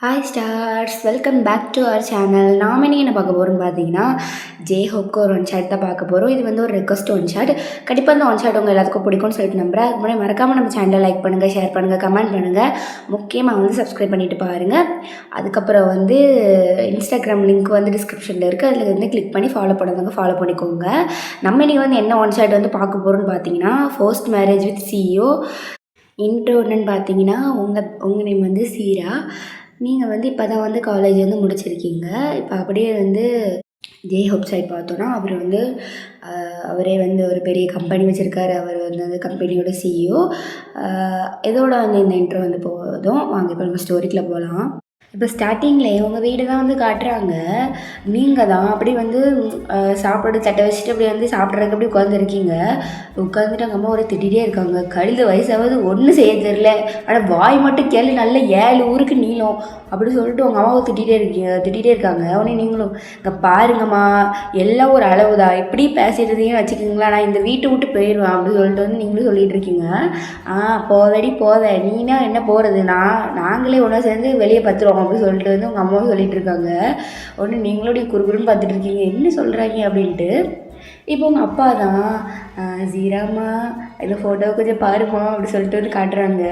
Hi stars, welcome back to our channel. நாம் இன்றைக்கி என்ன பார்க்க போகிறோம்னு பார்த்தீங்கன்னா, ஜே ஹோப்க்கு ஒரு ஒன் ஷாட் தான் பார்க்க போகிறோம். இது வந்து ஒரு ரெக்வஸ்ட் ஒன் ஷாட். கண்டிப்பாக இந்த ஒன் ஷாட் உங்கள் எல்லாத்துக்கும் பிடிக்கும்னு சொல்லிட்டு நம்புறேன். அதுக்கு முன்னாடி மறக்காமல் நம்ம சேனலை லைக் பண்ணுங்கள், ஷேர் பண்ணுங்கள், கமெண்ட் பண்ணுங்கள். முக்கியமாக வந்து சப்ஸ்கிரைப் பண்ணிவிட்டு பாருங்கள். அதுக்கப்புறம் வந்து இன்ஸ்டாகிராம் லிங்க் வந்து டிஸ்கிரிப்ஷனில் இருக்குது. அதில் வந்து கிளிக் பண்ணி ஃபாலோ பண்ணுறவங்க ஃபாலோ பண்ணிக்கோங்க. நம்ம இன்றைக்கி வந்து என்ன ஒன் ஷாட் வந்து பார்க்க போகிறோம்னு பார்த்தீங்கன்னா, first marriage with CEO. Intro என்னன்னு பார்த்தீங்கன்னா, உங்கள் நேம் வந்து சீரா. நீங்கள் வந்து இப்போ தான் வந்து காலேஜ் வந்து முடிச்சிருக்கீங்க. இப்போ அப்படியே வந்து ஜே ஹோப் சைட் பார்த்தோன்னா அவரே வந்து ஒரு பெரிய கம்பெனி வச்சுருக்காரு. அவர் வந்து அந்த கம்பெனியோட சிஇஓ. இதோட வந்து இந்த இன்ட்ரோ வந்து போதும். வாங்க இப்போ நம்ம ஸ்டோரிக்குள்ளே போகலாம். இப்போ ஸ்டார்டிங்கில் உங்கள் வீடு தான் வந்து காட்டுறாங்க. நீங்கள் தான் அப்படி வந்து சாப்பாடு தட்டை வச்சுட்டு அப்படி வந்து சாப்பிட்றதுக்கு அப்படி உட்காந்துருக்கீங்க. உட்காந்துட்டு அங்கே அம்மா ஒரு திட்டிகிட்டே இருக்காங்க. கழுது வயசாவது ஒன்றும் செய்ய தெரில, ஆனால் வாய் மட்டும் கேள்வி நல்ல 7 ஊருக்கு நீளம் அப்படி சொல்லிட்டு உங்கள் அம்மாவை திட்டிகிட்டே இருக்காங்க. உடனே நீங்களும் இங்கே பாருங்கம்மா, எல்லாம் ஒரு அளவு தான், இப்படி பேசிட்டு இருந்தீங்கன்னு வச்சுக்கோங்களேன், நான் இந்த வீட்டை விட்டு போயிடுவேன் அப்படி சொல்லிட்டு வந்து நீங்களும் சொல்லிகிட்டு இருக்கீங்க. போதடி போத, நீனா என்ன போகிறது, நாங்களே ஒன்றா சேர்ந்து வெளியே பத்துருவோம் அப்படி சொல்லிட்டு வந்து உங்கள் அம்மாவும் சொல்லிகிட்டு இருக்காங்க. ஒன்று நீங்களுடைய குறுகுறுன்னு பார்த்துட்டு இருக்கீங்க, என்ன சொல்கிறாங்க அப்படின்ட்டு. இப்போ உங்கள் அப்பா தான் ஜீராம்மா இந்த ஃபோட்டோ கொஞ்சம் பாருமா அப்படி சொல்லிட்டு வந்து காட்டுறாங்க.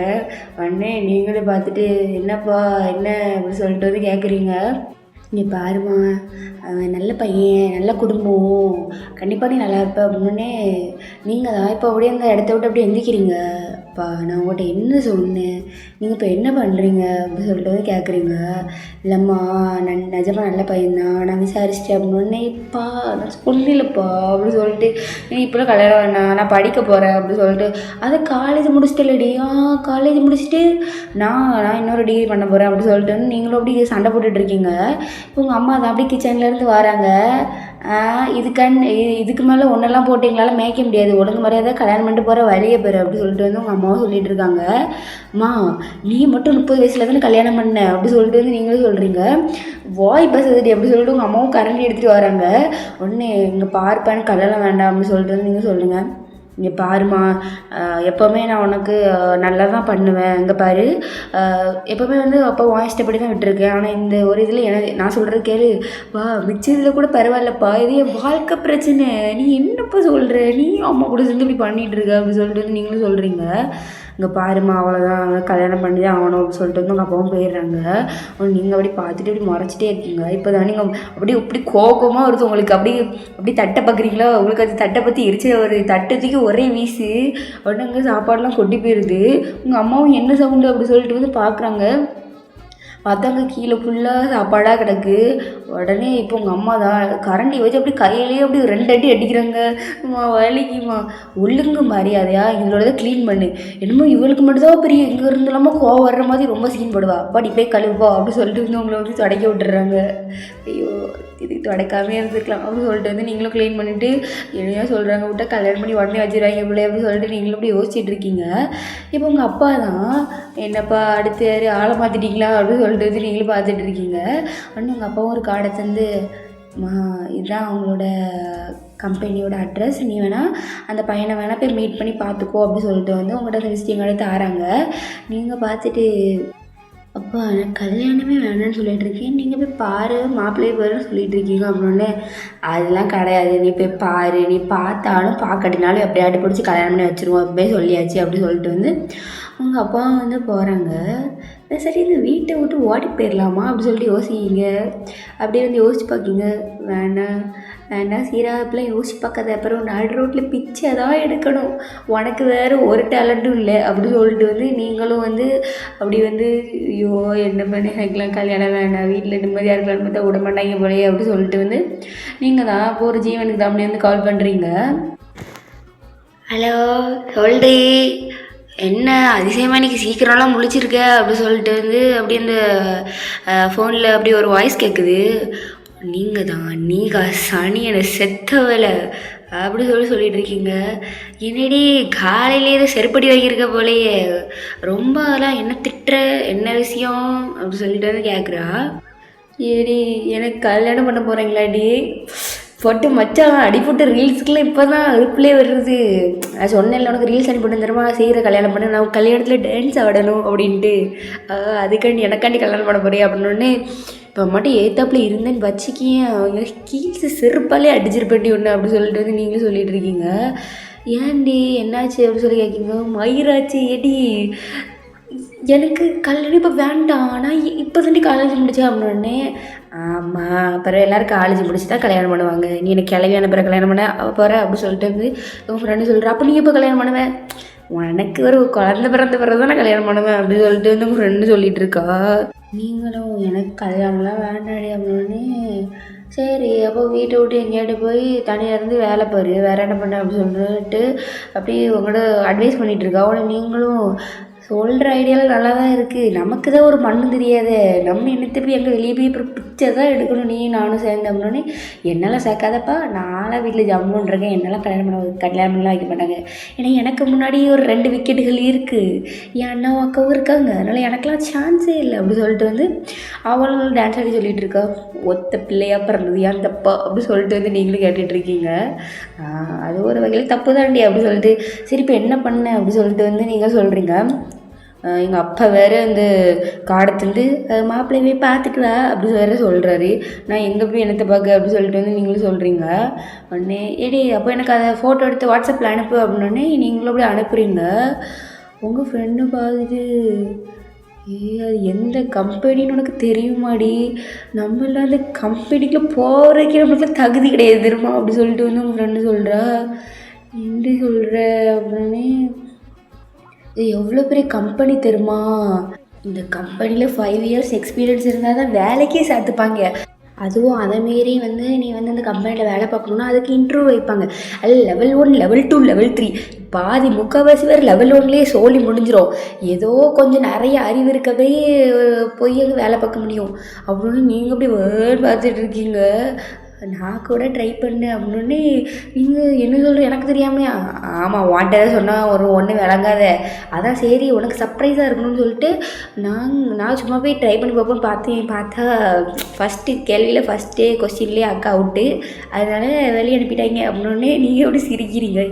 உடனே நீங்களும் பார்த்துட்டு என்னப்பா என்ன அப்படி சொல்லிட்டு வந்து கேட்குறீங்க. இங்கே பாருமா, அவன் நல்ல பையன், நல்ல குடும்பம், கண்டிப்பாக நீ நல்லா இருப்ப அப்படின்னே. நீங்கள் தான் இப்போ அப்படியே அந்த இடத்த விட்டு அப்படியே எந்திக்கிறீங்க. அப்பா நான் உங்கள்கிட்ட என்ன சொன்னேன், நீங்கள் இப்போ என்ன பண்ணுறீங்க அப்படின்னு சொல்லிட்டு வந்து கேட்குறீங்க. இல்லைம்மா, நான் நிஜமாக நல்ல பையன்தான், நான் விசாரிச்சிட்டேன் அப்படின்னே. இப்பா நான் சொன்னேன்லப்பா அப்படி சொல்லிட்டு, நீ இப்போலாம் கல்யாணம் வேணாம், நான் படிக்க போகிறேன் அப்படி சொல்லிட்டு. அதை காலேஜ் முடிச்சுட்டு காலேஜ் முடிச்சுட்டு நான் இன்னொரு டிகிரி பண்ண போகிறேன் அப்படி சொல்லிட்டு வந்து நீங்களும் அப்படி சண்டை போட்டுட்ருக்கீங்க. உங்கள் அம்மா தான் அப்படியே கிச்சன்லேருந்து வராங்க. இதுக்கு மேலே ஒன்றெல்லாம் போட்டு எங்களால் மேய்க்க முடியாது, ஒழுங்கு மரியாதை கல்யாணம் பண்ணிட்டு போகிற வழியை பெறு அப்படி சொல்லிட்டு வந்து உங்கள் அம்மாவும் சொல்லிட்டு இருக்காங்க. அம்மா நீ மட்டும் 30 வயசில் தானே கல்யாணம் பண்ண அப்படி சொல்லிட்டு வந்து நீங்களும் சொல்கிறீங்க. வாய் பேசுறது அப்படி சொல்லிட்டு உங்கள் அம்மாவும் கரண்டி எடுத்துகிட்டு வராங்க. ஒன்று இங்கே பார்ப்பேன்னு கல்யாணம் வேண்டாம் அப்படின்னு சொல்லிட்டு வந்து நீங்கள் சொல்லுங்கள். இங்கே பாருமா, எப்போவுமே நான் உனக்கு நல்லா தான் பண்ணுவேன். இங்கே பாரு, எப்போவுமே வந்து அப்போ வாய்ஸ்டப்படி தான் விட்டுருக்கேன், ஆனால் இந்த ஒரு இதில் நான் சொல்கிறது கேளு. வா மிச்ச இதில் கூட பரவாயில்லப்பா, இது என் வாழ்க்கை பிரச்சனை, நீ என்னப்பா சொல்கிற, நீ அம்மா கூட சேர்ந்து இப்படி பண்ணிகிட்டு இருக்க அப்படி சொல்லிட்டு வந்து நீங்களும் சொல்கிறீங்க. இங்கே பாருமா, அவ்வளோதான், அவன் கல்யாணம் பண்ணி தான் ஆகணும் அப்படின்னு சொல்லிட்டு வந்து உங்கள் அப்பாவும் போயிடுறாங்க. நீங்கள் அப்படி பார்த்துட்டு அப்படி முறைச்சிட்டே இருக்கீங்க. இப்போ தான் நீங்கள் அப்படி கோபமாக வருது உங்களுக்கு. அப்படி தட்டை பார்க்குறீங்களா, உங்களுக்கு அது தட்டை பற்றி எரிச்ச ஒரு தட்டத்துக்கு ஒரே வீசு. உடனே அங்கே சாப்பாடெலாம் கொட்டி போயிடுது. உங்கள் அம்மாவும் என்ன சவுண்டு அப்படி சொல்லிட்டு வந்து பார்க்குறாங்க. பார்த்தாங்க கீழே ஃபுல்லாக சாப்பாடாக கிடக்கு. உடனே இப்போ உங்கள் அம்மா தான் கரண்டி வச்சு அப்படி கையிலேயே அப்படி 2 அடி அடிக்கிறாங்க. வலிக்குமா, ஒழுங்கு மரியாதையா இதோட க்ளீன் பண்ணு. என்னமோ இவளுக்கு மட்டும்தான் பெரிய இங்கே இருந்து இல்லாமல் கோவம் வர்ற மாதிரி ரொம்ப சீன் போடுவா, அப்படி போய் கழுவுப்பா அப்படின்னு சொல்லிட்டு வந்து உங்களை வந்து துடைக்க விட்டுறாங்க. ஐயோ இதுக்கு துடைக்காமே இருந்துருக்கலாம் அப்படின்னு சொல்லிட்டு வந்து நீங்களும் க்ளீன் பண்ணிவிட்டு என்னையா சொல்கிறாங்க, விட்டா கல்யாணம் பண்ணி உடனே வச்சுருவாங்க பிள்ளை அப்படின்னு சொல்லிட்டு நீங்களும் அப்படி யோசிச்சுட்டு இருக்கீங்க. இப்போ உங்கள் அப்பா தான் என்னப்பா அடுத்து யார் ஆளை மாற்றிட்டீங்களா அப்படின்னு சொல்லிட்டு வந்து நீங்களும் பார்த்துட்டு இருக்கீங்க. உடனே உங்கள் அப்பாவும் ஒரு கார்டை தந்து, இதுதான் அவங்களோட கம்பெனியோட அட்ரஸ், நீ வேணால் அந்த பையனை வேணால் போய் மீட் பண்ணி பார்த்துக்கோ அப்படின்னு சொல்லிட்டு வந்து உங்கள்கிட்ட விசிட்டிங் கார்டு தராங்க. நீங்கள் பார்த்துட்டு, அப்பா நான் கல்யாணமே வேணான்னு சொல்லிட்டு இருக்கேன், நீங்கள் போய் பாரு மாப்பிள்ளையே பாருன்னு சொல்லிட்டு இருக்கீங்க அப்படின்னே. அதெல்லாம் கிடையாது, நீ போய் பாரு, நீ பார்த்தாலும் பார்க்கட்டினாலும் எப்படியாட்டு பிடிச்சி கல்யாணம் பண்ணி வச்சுருவோம் அப்படியே சொல்லியாச்சு அப்படி சொல்லிட்டு வந்து உங்கள் அப்பா வந்து போகிறாங்க. சரி இந்த வீட்டை விட்டு ஓடி போயிடலாமா அப்படி சொல்லிட்டு யோசிக்கிங்க. அப்படியே வந்து யோசிச்சு பார்க்கிங்க. வேண்டாம் சீரா, இப்பெல்லாம் யோசிச்சு பார்க்காத, அப்புறம் நடு ரோட்டில் பிச்சை தான் எடுக்கணும், உனக்கு வேறு ஒரு டேலண்ட்டும் இல்லை அப்படி சொல்லிட்டு வந்து நீங்களும் வந்து அப்படி வந்து ஐயோ என்ன பண்ணி எனக்குலாம் கல்யாணம் வேண்டாம், வீட்டில் நிம்மதியாக இருக்கலான்னு பார்த்தா விட மாட்டாங்க போலையே அப்படி சொல்லிட்டு வந்து நீங்கள் தான் இப்போ ஒரு ஜீவனுக்கு தான் அப்படி வந்து கால் பண்ணுறீங்க. ஹலோ சொல்றி, என்ன அதிசயமாக இன்றைக்கி சீக்கிரம்லாம் முழிச்சிருக்க அப்படி சொல்லிட்டு வந்து அப்படி அந்த ஃபோனில் அப்படி ஒரு வாய்ஸ் கேட்குது. நீங்கள் தான், நீங்கள் சனி என்னை செத்த வேலை அப்படி சொல்லிட்டு இருக்கீங்க. என்னடி காலையிலேயே செருப்படி வைக்கிருக்க போலையே, ரொம்ப அதெல்லாம் என்ன திட்டுற, என்ன விஷயம் அப்படி சொல்லிட்டு வந்து கேட்குறா. ஏடி எனக்கு கல்யாணம் பண்ண போகிறீங்களாடி, போட்டு மச்சான் அடிப்பட்டு ரீல்ஸுக்குலாம் இப்போ தான் ரிப்ளே வருது. நான் சொன்னேன்ல உனக்கு ரீல்ஸ் அனுப்பிட்டு தருமா செய்கிற கல்யாணம் பண்ண நான் கல்யாணத்தில் டான்ஸ் ஆடணும் அப்படின்ட்டு. அதுக்காண்டி எனக்காண்டி கல்யாணம் பண்ண போறியா அப்படின்னோடனே இப்போ மட்டும் ஏத்தாப்புல இருந்தேன்னு வச்சுக்கிங்க அவங்க கீழ்ஸு செருப்பாலே அடிச்சிருப்பேன்டி ஒன்று அப்படி சொல்லிட்டு வந்து நீங்களும் சொல்லிட்டு இருக்கீங்க. ஏன்டி என்னாச்சு அப்படி சொல்லி கேட்குங்க. மயிராச்சு ஏடி எனக்கு கல்யாணம் இப்போ வேண்டாம், நான் இப்போ தாண்டி காலேஜ் முடித்தேன் அப்படின்னே. ஆமாம், அப்புறம் எல்லோரும் காலேஜ் முடிச்சு தான் கல்யாணம் பண்ணுவாங்க, நீ எனக்கு கிளவியான பிறகு கல்யாணம் பண்ண போகிற அப்படி சொல்லிட்டு வந்து உங்கள் ஃப்ரெண்டு சொல்கிறா. அப்போ நீ எப்போ கல்யாணம் பண்ணுவேன், உனக்கு ஒரு குழந்த பிறந்த பிறகு தான் நான் கல்யாணம் பண்ணுவேன் அப்படி சொல்லிட்டு வந்து உங்கள் ஃப்ரெண்டு சொல்லிகிட்டு இருக்கா. நீங்களும் எனக்கு கல்யாணம்லாம் வேண்டாடி அப்படின்னே. சரி அப்போ வீட்டை விட்டு எங்கேயாட்டு போய் தனியாக இருந்து வேலை பாரு, வேறு என்ன பண்ண அப்படி சொல்லிட்டு அப்படியே உங்களோட அட்வைஸ் பண்ணிகிட்ருக்கா. அவனை நீங்களும் சொல்கிற ஐடியாவில் நல்லா தான் இருக்குது, நமக்கு தான் ஒரு மண்ணு தெரியாதே, நம்ம என்னத்தை போய் எங்கே வெளியே போய் அப்புறம் பிச்சை தான் எடுக்கணும் நீ நானும் சேர்ந்தோம்னோடனே. என்னெல்லாம் சேர்க்காதப்பா, நான்லாம் வீட்டில் ஜம்முன்னு இருக்கேன், என்னெல்லாம் கல்யாணம்லாம் வைக்க மாட்டாங்க. ஏன்னா எனக்கு முன்னாடி ஒரு 2 விக்கெட்டுகள் இருக்குது, என் அண்ணாவும் அக்காவும் இருக்காங்க, அதனால் எனக்கெல்லாம் சான்ஸே இல்லை அப்படி சொல்லிட்டு வந்து அவளும் டான்ஸ் ஆடி சொல்லிகிட்டு இருக்கா. ஒத்த பிள்ளையாக பிறந்தது ஏன் தப்பா அப்படி சொல்லிட்டு வந்து நீங்களும் கேட்டுட்ருக்கீங்க. அது ஒரு வகையில் தப்பு தாண்டி அப்படி சொல்லிட்டு. சரி இப்போ என்ன பண்ண அப்படி சொல்லிட்டு வந்து நீங்கள் சொல்கிறீங்க. எங்கள் அப்பா வேறு அந்த காடத்துலேருந்து மாப்பிள்ளையே பார்த்துட்டு வா அப்படி வேறு சொல்கிறாரு. நான் எங்கே போய் என்னத்தை பார்க்க அப்படி சொல்லிட்டு வந்து நீங்களும் சொல்கிறீங்க. உடனே ஏடி அப்போ எனக்கு அதை ஃபோட்டோ எடுத்து வாட்ஸ்அப்பில் அனுப்பு அப்படின்னே நீங்களும் அப்படி அனுப்புகிறீங்க. உங்கள் ஃப்ரெண்டு பார்த்துட்டு அது எந்த கம்பெனின்னு உனக்கு தெரியுமாடி, நம்மளாம் அந்த கம்பெனிக்குள்ளே போகிறதுக்கே நம்மளுக்கு தகுதி கிடையாது தெரியுமா அப்படி சொல்லிட்டு வந்து உங்கள் ஃப்ரெண்டு சொல்கிறா. எப்படி சொல்கிற அப்படின்னே. இது எவ்வளோ பெரிய கம்பெனி தெரியுமா, இந்த கம்பெனியில் 5 இயர்ஸ் எக்ஸ்பீரியன்ஸ் இருந்தால் தான் வேலைக்கே சேர்த்துப்பாங்க. அதுவும் அதேமாரி வந்து நீ வந்து அந்த கம்பெனியில் வேலை பார்க்கணுன்னா அதுக்கு இன்டர்வியூ வைப்பாங்க. அது level 1 level 2 level 3 பாதி முக்கால்வாசி பேர் level 1லேயே சோலி முடிஞ்சிடும். ஏதோ கொஞ்சம் நிறைய அறிவு இருக்கவே போய் அங்கே வேலை பார்க்க முடியும் அப்படின்னு நீங்கள் அப்படி பார்த்துட்டு இருக்கீங்க. நான் கூட ட்ரை பண்ணேன் அப்படின்னே நீங்கள் என்ன சொல்கிற எனக்கு தெரியாமையா. ஆமாம் வாண்டதாக சொன்னால் ஒன்று விளங்காத, அதான் சரி உனக்கு சர்ப்ரைஸாக இருக்கணும்னு சொல்லிட்டு நான் சும்மா போய் ட்ரை பண்ணி பார்ப்போன்னு பார்த்தா ஃபஸ்ட்டு கேள்வியில் ஃபஸ்ட்டே கொஸ்டின்லேயே அக்கா அவுட்டு, அதனால் வெளியே அனுப்பிட்டாங்க அப்படின்னே நீங்கள் எப்படி சிரிக்கிறீங்க.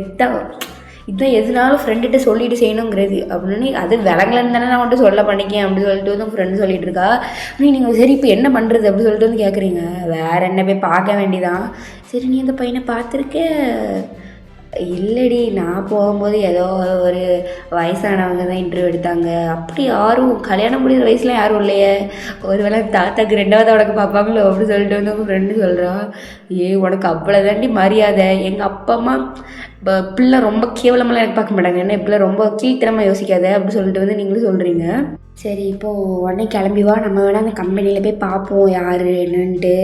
இதுதான் எதுனாலும் ஃப்ரெண்டுகிட்ட சொல்லிட்டு செய்யணுங்கிறது அப்படின்னு. அது விளங்கலன்னு தானே நான் வந்துட்டு சொல்ல பண்ணிக்கேன் அப்படின்னு சொல்லிட்டு வந்து ஃப்ரெண்டு சொல்லிட்டு இருக்கா. நீங்கள் சரி இப்போ என்ன பண்ணுறது அப்படி சொல்லிட்டு வந்து கேட்குறீங்க. வேறு என்ன போய் பார்க்க வேண்டியதான். சரி நீ அந்த பையனை பார்த்துருக்க? இல்லடி, நான் போகும்போது ஏதோ ஒரு வயசானவங்க தான் இன்டர்வியூ எடுத்தாங்க, அப்படி யாரும் கல்யாணம் முடிகிற வயசில் யாரும் இல்லையே, ஒரு வேளை தாத்தாக்கு 2வது உனக்கு பார்ப்பாங்களோ அப்படி சொல்லிட்டு வந்து உங்கள் ஃப்ரெண்டு சொல்கிறா. உனக்கு அவ்வளோதாண்டி மரியாதை, எங்கள் அப்பா அம்மா பிள்ளை ரொம்ப கேவலமெல்லாம் எனக்கு பார்க்க மாட்டாங்க, என்ன இப்படிலாம் ரொம்ப கீழ்த்தனமாக யோசிக்காத அப்படி சொல்லிட்டு வந்து நீங்களும் சொல்கிறீங்க. சரி இப்போது உடனே கிளம்பி வா, நம்ம வேணால் அந்த கம்பெனியில் போய் பார்ப்போம் யார் என்னன்ட்டு.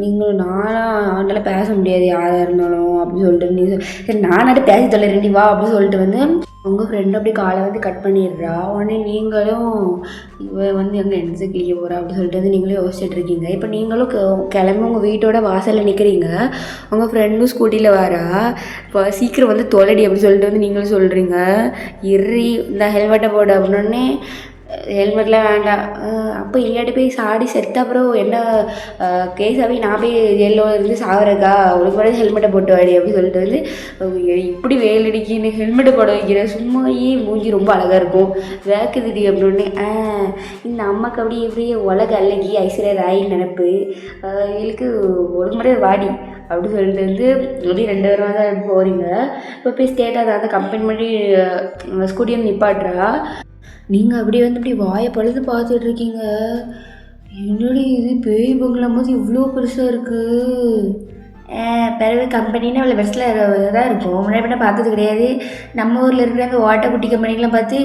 நீங்களும் நானாக ஆண்டால் பேச முடியாது யாராக இருந்தாலும் அப்படின்னு சொல்லிட்டு நீங்கள் சரி நானாட்டு பேச தொலைறேன்டி வா அப்படின்னு சொல்லிட்டு வந்து உங்கள் ஃப்ரெண்டு அப்படி காலை வந்து கட் பண்ணிடுறா. உடனே நீங்களும் இவன் வந்து எங்கே என்ஸு கிளிய போகிறா அப்படின்னு சொல்லிட்டு வந்து நீங்களும் யோசிச்சுட்டு இருக்கீங்க. இப்போ நீங்களும் கிளம்பி உங்கள் வீட்டோட வாசலில் நிற்கிறீங்க, உங்கள் ஃப்ரெண்டும் ஸ்கூட்டியில் வரா. இப்போ சீக்கிரம் வந்து தொலைடி அப்படின்னு சொல்லிட்டு வந்து நீங்களும் சொல்கிறீங்க. இந்த ஹெல்மெட்டை போடு அப்படின்னே. ஹெல்மெட்லாம் வேண்டாம், அப்போ இல்லாட்டி போய் சாடி செத்த அப்புறம் என்ன கேஸாகவே நான் போய் ஜெயிலில் இருந்து சாகுறக்கா, உனக்கு கூட ஹெல்மெட்டை போட்டு வாடி அப்படின்னு சொல்லிட்டு வந்து இப்படி வெயில் அடிக்கின்னு ஹெல்மெட்டை போட வைக்கிறேன், சும்மாயே மூஞ்சி ரொம்ப அழகாக இருக்கும் வேக்குதுடி அப்படின்னு. இந்த அம்மாவுக்கு அப்படி எப்படி உலக அழகி ஐஸ்வர்யா ராய் நினப்பு, இவளுக்கு ஒழுங்கு முறை வாடி அப்படி சொல்லிட்டு வந்து அப்படி 2 பேருமா தான் போகிறீங்க. இப்போ போய் ஸ்டேட்டாக அந்த கம்பெனி மாதிரி ஸ்கூட்டியை நிப்பாட்டுறா. நீங்கள் அப்படியே வந்து இப்படி வாயை பழுது பார்த்துட்ருக்கீங்க. என்னடி இது பேய் பங்களாம் போது இவ்வளோ பெருசாக இருக்குது. பிறகு கம்பெனின்னு அவ்வளோ பெருசில் தான் இருக்கும், முன்னாடி பண்ண பார்த்தது கிடையாது. நம்ம ஊரில் இருக்கிற அந்த ஓட்டை குட்டி கம்பெனிக்கெலாம் பார்த்து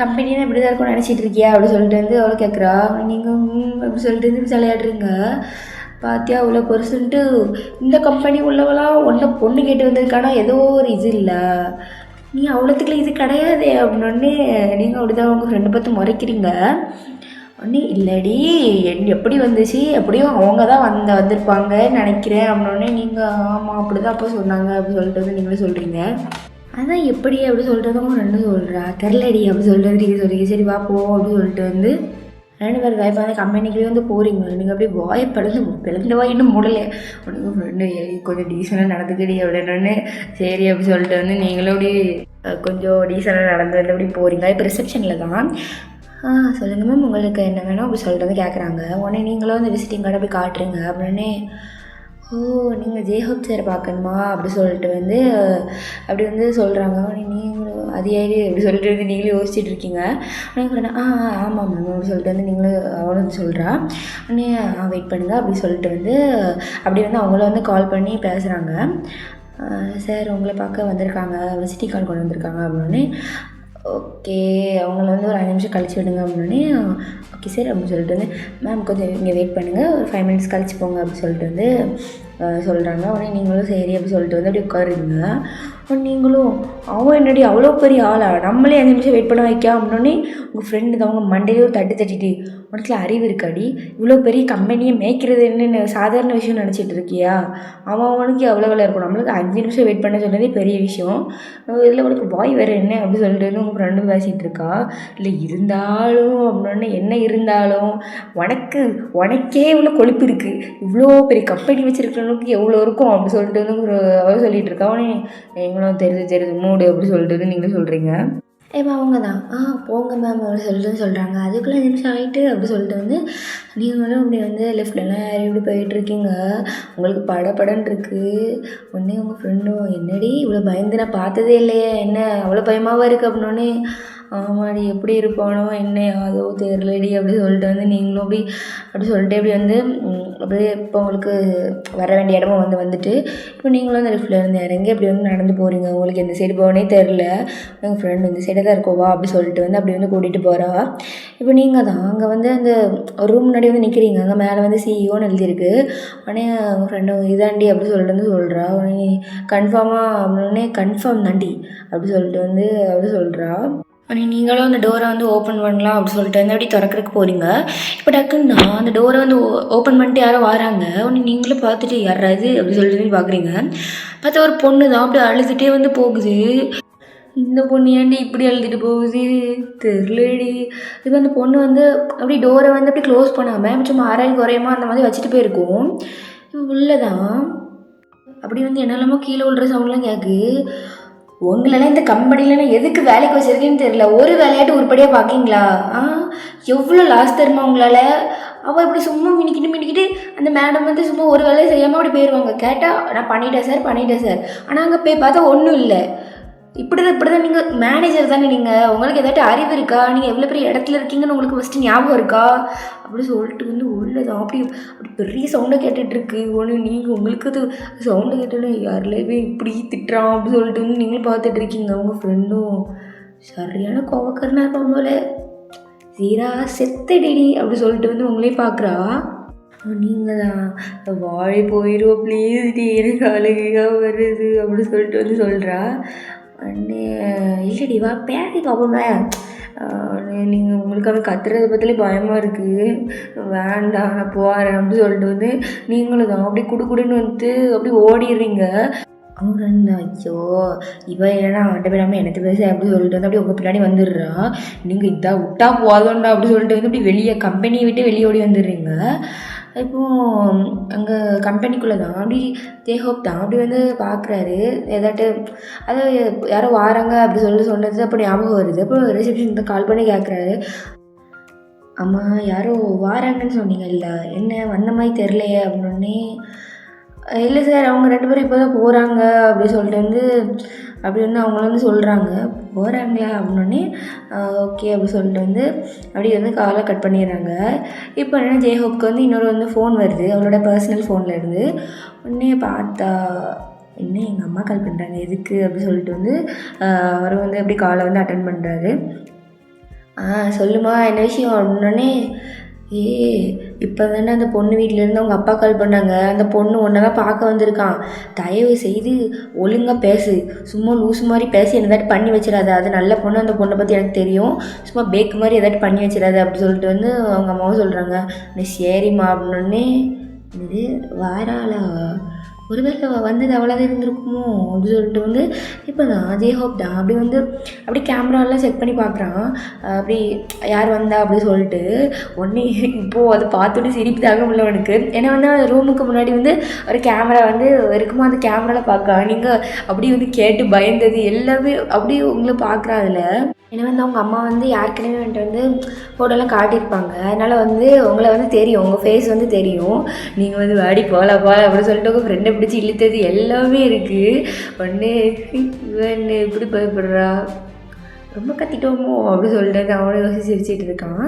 கம்பெனின்னு இப்படி தான் இருக்கும்னு நினச்சிட்டு இருக்கியா அப்படி சொல்லிட்டு வந்து அவ்வளோ கேட்குறா. நீங்கள் அப்படி சொல்லிட்டு வந்து விளையாடுறீங்க. பார்த்தியா அவ்வளோ பெருசுன்ட்டு இந்த கம்பெனி உள்ளவெல்லாம் ஒன்றை பொண்ணு கேட்டு வந்திருக்கானா ஏதோ ஒரு இது இல்லை, நீ அவ்வளோத்துக்குள்ள இது கிடையாது அப்படின்னே நீங்கள் அப்படி தான் உங்கள் ஃப்ரெண்டை பார்த்து முறைக்கிறீங்க. ஒன்னே இல்லடி எப்படி வந்துச்சு, எப்படியும் அவங்க தான் வந்திருப்பாங்கன்னு நினைக்கிறேன் அப்படின்னே நீங்கள் ஆமாம் அப்படி தான் அப்போ சொன்னாங்க அப்படி சொல்லிட்டு வந்து நீங்களே சொல்கிறீங்க. அதான் எப்படி அப்படி சொல்கிறது உங்கள் ஃப்ரெண்டு சொல்கிறா. தெரிலடி அப்படி சொல்கிறது நீங்கள் சொல்கிறீங்க. சரி வா போ அப்படின்னு சொல்லிட்டு வந்து ரெண்டு பேர் வாய்ப்பு அந்த கம்பெனிக்குள்ளே வந்து போகிறீங்க, நீங்கள் அப்படியே வாயை பிளந்த வாய் இன்னும் மூடலை, உனக்கு ஃப்ரெண்டு கொஞ்சம் டீசெண்டாக நடந்துக்கிடி அப்படின்னு. சரி அப்படி சொல்லிட்டு வந்து நீங்களும் அப்படி கொஞ்சம் டீசெண்டாக நடந்து வந்து அப்படி போகிறீங்க. இப்போ ரிசப்ஷனில் தான் சொல்லுங்கள் மேம் உங்களுக்கு என்ன வேணும் அப்படி சொல்லிட்டு வந்து கேட்குறாங்க. உடனே நீங்களும் வந்து விசிட்டிங் கார்டு அப்படி காட்டுறீங்க. அப்படின்னே ஓ நீங்கள் ஜேஹோப் சார் பார்க்கணுமா அப்படி சொல்லிட்டு வந்து அப்படி வந்து சொல்கிறாங்க. நீங்களும் அது ஏறி அப்படி சொல்லிட்டு வந்து நீங்களும் யோசிச்சுட்டு இருக்கீங்க. உடனே சொல்கிறேன் ஆமாம் மேம் அப்படி சொல்லிட்டு வந்து நீங்களும் அவளும் வந்து சொல்கிறா. உடனே வெயிட் பண்ணுங்கள் அப்படி சொல்லிட்டு வந்து அப்படி வந்து அவங்கள வந்து கால் பண்ணி பேசுகிறாங்க. சார் உங்களை பார்க்க வந்திருக்காங்க, விசிட்டிங் கார்டு கொண்டு வந்திருக்காங்க அப்படின்னே. ஓகே அவங்கள வந்து ஒரு 5 நிமிஷம் கழிச்சு விடுங்க அப்படின்னே. ஓகே சார் அப்படின்னு சொல்லிட்டு வந்து மேம் கொஞ்சம் இங்கே வெயிட் பண்ணுங்கள், ஒரு 5 மினிட்ஸ் கழிச்சு போங்க அப்படி சொல்லிட்டு வந்து சொல்கிறாங்க. உடனே நீங்களும் சரி அப்படி சொல்லிட்டு வந்து அப்படி உட்காருங்க. நீங்களும் அவன் என்னடி அவ்வளோ பெரிய ஆளா, நம்மளே 5 நிமிஷம் வெயிட் பண்ண வைக்க அப்படின்னே. உங்கள் ஃப்ரெண்டு தான் அவங்க மண்டையிலே ஒரு தட்டிட்டு உனக்கு அறிவு இருக்காடி, இவ்வளோ பெரிய கம்பெனியை மேய்க்கிறது என்னென்னு சாதாரண விஷயம் நினச்சிட்டு இருக்கியா, அவனுக்கு எவ்வளோ வேலை இருக்கும், நம்மளுக்கு 5 நிமிஷம் வெயிட் பண்ண சொன்னதே பெரிய விஷயம், இதில் உனக்கு வாய் வேறு என்ன அப்படி சொல்லிட்டு வந்து உங்கள் ஃப்ரெண்டும் பேசிகிட்டு இருக்கா. இல்லை இருந்தாலும் அப்படின்னா என்ன இருந்தாலும் உனக்கே இவ்வளோ கொழுப்பு இருக்குது, இவ்வளோ பெரிய கம்பெனி வச்சுருக்கிறவனுக்கு எவ்வளோ இருக்கும் அப்படி சொல்லிட்டு வந்து அவள் சொல்லிகிட்டு இருக்கா. அவனே நீங்களும் தெரியுது மூடு அப்படி சொல்லிட்டு நீங்களும் சொல்கிறீங்க. மேம் அவங்க தான் போங்க மேம் அப்படி சொல்லிட்டு சொல்கிறாங்க. அதுக்குள்ளே 5 நிமிஷம் ஆகிட்டு அப்படி சொல்லிட்டு வந்து நீங்களும் அப்படி வந்து லெஃப்ட்லலாம் ஏறி இப்படி போயிட்டுருக்கீங்க. உங்களுக்கு படன்னு இருக்குது. உடனே உங்கள் ஃப்ரெண்டும் என்னடி இவ்வளோ பயந்து நான் பார்த்ததே இல்லையே, என்ன அவ்வளோ பயமாவாக இருக்குது அப்படின்னோடனே. ஆமாடி எப்படி இருப்பானோ என்ன யாதோ தெரியலடி அப்படி சொல்லிட்டு வந்து நீங்களும் அப்படி சொல்லிட்டு இப்படி வந்து அப்படியே இப்போ உங்களுக்கு வர வேண்டிய இடமா வந்துட்டு இப்போ நீங்களும் அந்த லிஃப்ட்டில் இருந்து இறங்கி அப்படி வந்து நடந்து போகிறீங்க. உங்களுக்கு எந்த சைடு போகனே தெரில. எங்கள் ஃப்ரெண்டு இந்த சைடாக தான் இருக்கோவா அப்படி சொல்லிட்டு வந்து அப்படி வந்து கூட்டிகிட்டு போகிறா. இப்போ நீங்கள் தான் அங்கே வந்து அந்த ஒரு ரூம் முன்னாடி வந்து நிற்கிறீங்க. அங்கே மேலே வந்து சிஇஓன்னு எழுதியிருக்கு. உடனே உங்கள் ஃப்ரெண்டு இதாண்டி அப்படி சொல்லிட்டு வந்து சொல்கிறா. உடனே கன்ஃபார்மாக அப்படின்னே கன்ஃபார்ம் தாண்டி அப்படி சொல்லிட்டு வந்து அப்படி சொல்கிறா. ஆனால் நீங்களும் அந்த டோரை வந்து ஓப்பன் பண்ணலாம் அப்படி சொல்லிட்டு வந்து அப்படி திறக்கிறதுக்கு போகிறீங்க. இப்போ டக்குன்னா அந்த டோரை வந்து ஓப்பன் பண்ணிட்டு யாரோ வராங்க. உடனே நீங்களும் பார்த்துட்டு யாராவது அப்படி சொல்லிட்டு பார்க்குறீங்க. பார்த்தா ஒரு பொண்ணு தான் அப்படி அழுதுகிட்டே வந்து போகுது. இந்த பொண்ணு ஏன்டி இப்படி அழுதுட்டு போகுது தெரிலடி. இப்போ அந்த பொண்ணு வந்து அப்படி டோரை வந்து அப்படி க்ளோஸ் பண்ணாமல் சும்மா அரையும் குறையமா அந்த மாதிரி வச்சுட்டு போயிருக்கும். உள்ளதான் அப்படி வந்து என்னெல்லாமோ கீழே விழுற சவுண்ட்லாம் கேட்கு. உங்களெல்லாம் இந்த கம்பெனியில் எதுக்கு வேலைக்கு வச்சுருக்கேன்னு தெரியல, ஒரு விளையாட்டு உருப்படியாக பார்க்கிங்களா? எவ்வளோ லாஸ் தருமா உங்களால்? அவள் இப்படி சும்மா மினிக்கிட்டு அந்த மேடம் வந்து சும்மா ஒரு வேலையை செய்யாமல் அப்படி போயிடுவாங்க. கேட்டால் நான் பண்ணிட்டேன் சார். ஆனால் அங்கே போய் பார்த்தா ஒன்றும் இல்லை. இப்படி தான் நீங்கள் மேனேஜர் தானே, நீங்கள் உங்களுக்கு ஏதாட்டும் அறிவு இருக்கா? நீங்கள் எவ்வளோ பெரிய இடத்துல இருக்கீங்கன்னு உங்களுக்கு ஃபஸ்ட்டு ஞாபகம் இருக்கா அப்படி சொல்லிட்டு வந்து உள்ளதான் அப்படி பெரிய சவுண்டை கேட்டுட்ருக்கு. ஒன்று நீங்கள் உங்களுக்கு அது சவுண்டை கேட்டாலும் யாரிலேயே இப்படி திட்டுறான் அப்படி சொல்லிட்டு வந்து நீங்களும் பார்த்துட்ருக்கீங்க. உங்கள் ஃப்ரெண்டும் சரியான கோவக்காரனா இருப்பான் போல, சீரா செத்தடிடி அப்படி சொல்லிட்டு வந்து உங்களே பார்க்குறா. நீங்கள் தான் வாழை போயிடுவோம் ப்ளீஸ் டி, எனக்கு அழுகையாக வருது அப்படி சொல்லிட்டு வந்து சொல்கிறா. அண்ணே இல்லடி வா பேசி பார்ப்போமே, நீங்கள் உங்களுக்கு அவன் கத்துறதை பற்றிலே பயமாக இருக்குது, வேண்டாம் நான் போகிறேன் அப்படி சொல்லிட்டு வந்து நீங்களும் தான் அப்படி குடுன்னு வந்துட்டு அப்படி ஓடிடுறீங்க. அவங்க இருந்தா ஐயோ இவன் ஏன்னா அவன்கிட்ட போயிடாமல் எனக்கு பேச அப்படி சொல்லிட்டு வந்து அப்படி உங்கள் பின்னாடி வந்துடுறா. நீங்கள் இதாக விட்டா போதோண்டா அப்படி சொல்லிட்டு வந்து அப்படி வெளியே கம்பெனியை விட்டு வெளியே ஓடி வந்துடுறீங்க. இப்போது அங்கே கம்பெனிக்குள்ளே தான் அப்படி ஜேஹோப் தான் அப்படி வந்து பார்க்குறாரு. ஏதாட்டு அதாவது யாரோ வாராங்க அப்படி சொன்னது அப்போ ஞாபகம் வருது. அப்புறம் ரிசப்ஷனுக்கு கால் பண்ணி கேட்குறாரு. ஆமாம் யாரோ வாராங்கன்னு சொன்னீங்க இல்லை, என்ன வந்த மாதிரி தெரிலையே அப்படின்னே. இல்லை சார் அவங்க 2 பேரும் இப்போ தான் போகிறாங்க அப்படி சொல்லிட்டு வந்து அப்படி வந்து அவங்கள வந்து சொல்கிறாங்க. போகிறாங்களா அப்படின்னே ஓகே அப்படி சொல்லிட்டு வந்து அப்படி வந்து காலை கட் பண்ணிடுறாங்க. இப்போ என்னென்னா ஜேஹோப்க்கு வந்து இன்னொரு வந்து ஃபோன் வருது அவளோட பர்சனல் ஃபோனில் இருந்து. உடனே பார்த்தா என்ன எங்கள் அம்மா கால் பண்ணுறாங்க எதுக்கு அப்படி சொல்லிட்டு வந்து அவர் வந்து அப்படி காலை வந்து அட்டன் பண்ணுறாரு. சொல்லுமா என்ன விஷயம் அப்படின்னே. இப்போ தானே அந்த பொண்ணு வீட்டிலேருந்து அவங்க அப்பா கால் பண்ணாங்க, அந்த பொண்ணு ஒன்றை தான் பார்க்க வந்திருக்கான், தயவு செய்து ஒழுங்காக பேசு, சும்மா லூஸ் மாதிரி பேசி எதாட்டு பண்ணி வச்சிடாது, அது நல்ல பொண்ணு, அந்த பொண்ணை பற்றி எனக்கு தெரியும், சும்மா பேக் மாதிரி எதாட்டு பண்ணி வச்சிடாது அப்படி சொல்லிட்டு வந்து அவங்க அம்மாவும் சொல்கிறாங்க. நீ சரிம்மா அப்படின்னே. இது வாராளா ஒருவேளை வந்தது அவ்வளோதான் இருந்திருக்குமோ அப்படின்னு சொல்லிட்டு வந்து இப்போ தான் ஜேஹோப் தான் அப்படி வந்து அப்படி கேமராலாம் செக் பண்ணி பார்க்குறான். அப்படி யார் வந்தா அப்படி சொல்லிட்டு உடனே இப்போது அதை பார்த்துட்டு சிரிப்பு தாங்க முடியல அவனுக்கு. ஏன்னா வந்து ரூமுக்கு முன்னாடி வந்து ஒரு கேமரா வந்து இருக்குமோ அந்த கேமராவில் பார்க்கலாம். நீங்கள் அப்படி வந்து கேட்டு பயந்தது எல்லாமே அப்படி உங்களை பார்க்குறா அதில். ஏன்னா வந்து அவங்க அம்மா வந்து யாருக்குனவே வந்துட்டு வந்து ஃபோட்டோலாம் காட்டியிருப்பாங்க. அதனால் வந்து உங்களை வந்து தெரியும், உங்கள் ஃபேஸ் வந்து தெரியும். நீங்கள் வந்து வாடி போகலாம் அப்படின்னு சொல்லிட்டு உங்கள் ஃப்ரெண்டை பிடிச்சி இழுத்தது எல்லாமே இருக்குது. ஒன்று இவன் இப்படி பயப்படுறா, ரொம்ப கத்திட்டோமோ அப்படி சொல்லிட்டு அவனை யோசிச்சு சிரிச்சிட்டு இருக்கான்.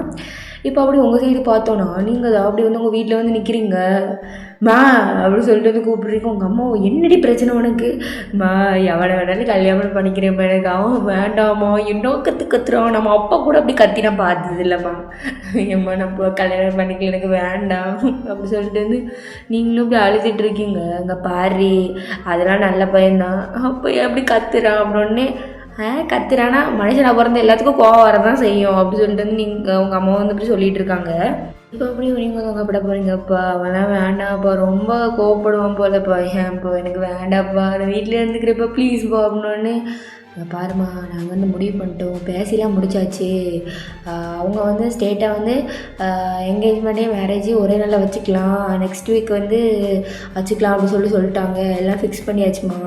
இப்போ அப்படி உங்கள் சைடு பார்த்தோன்னா நீங்கள் தான் அப்படி வந்து உங்கள் வீட்டில் வந்து நிற்கிறீங்க. மா அப்படின்னு சொல்லிட்டு வந்து கூப்பிட்றீங்க. உங்கள் அம்மா என்னடி பிரச்சனை உனக்கு? மா எவனை வேணாலும் கல்யாணம் பண்ணிக்கிறேன் எனக்கு அவன் வேண்டாமா என்ன கற்றுறான். நம்ம அப்பா கூட அப்படி கத்தி நான் பார்த்தது இல்லைம்மா. ஏம்மா நம்ம கல்யாணம் பண்ணிக்கல எனக்கு வேண்டாம் அப்படி சொல்லிட்டு வந்து நீங்களும் இப்படி அழுதுட்டு இருக்கீங்க. அங்கே பாரு அதெல்லாம் நல்ல பையன்தான் அப்போ அப்படி கத்துறான் அப்படின்னே கத்துறானா மனுஷனாக பிறந்த எல்லாத்துக்கும் கோவம் வரதான் செய்யும் அப்படி சொல்லிட்டு வந்து நீங்கள் உங்கள் அம்மா வந்து இப்படி சொல்லிட்டு இருக்காங்க. இப்போ அப்படி நீங்கள் வந்து உங்கப்பட போகிறீங்கப்பா அவெல்லாம் வேண்டாம்ப்பா ரொம்ப கோவப்படுவான் போலப்பா. ஏன்ப்பா எனக்கு வேண்டாம்ப்பா நான் வீட்டில் இருந்துக்கிறப்பா ப்ளீஸ்ப்பா அப்படின்னோடனே பாருமா நாங்கள் வந்து முடிவு பண்ணிட்டோம் பேசிலாம் முடிச்சாச்சு. அவங்க வந்து ஸ்டேட்டாக வந்து என்கேஜ்மெண்ட்டே மேரேஜ் ஒரே நாளில் வச்சுக்கலாம் நெக்ஸ்ட் வீக் வந்து வச்சுக்கலாம் அப்படின்னு சொல்லிட்டாங்க. எல்லாம் ஃபிக்ஸ் பண்ணியாச்சுமா.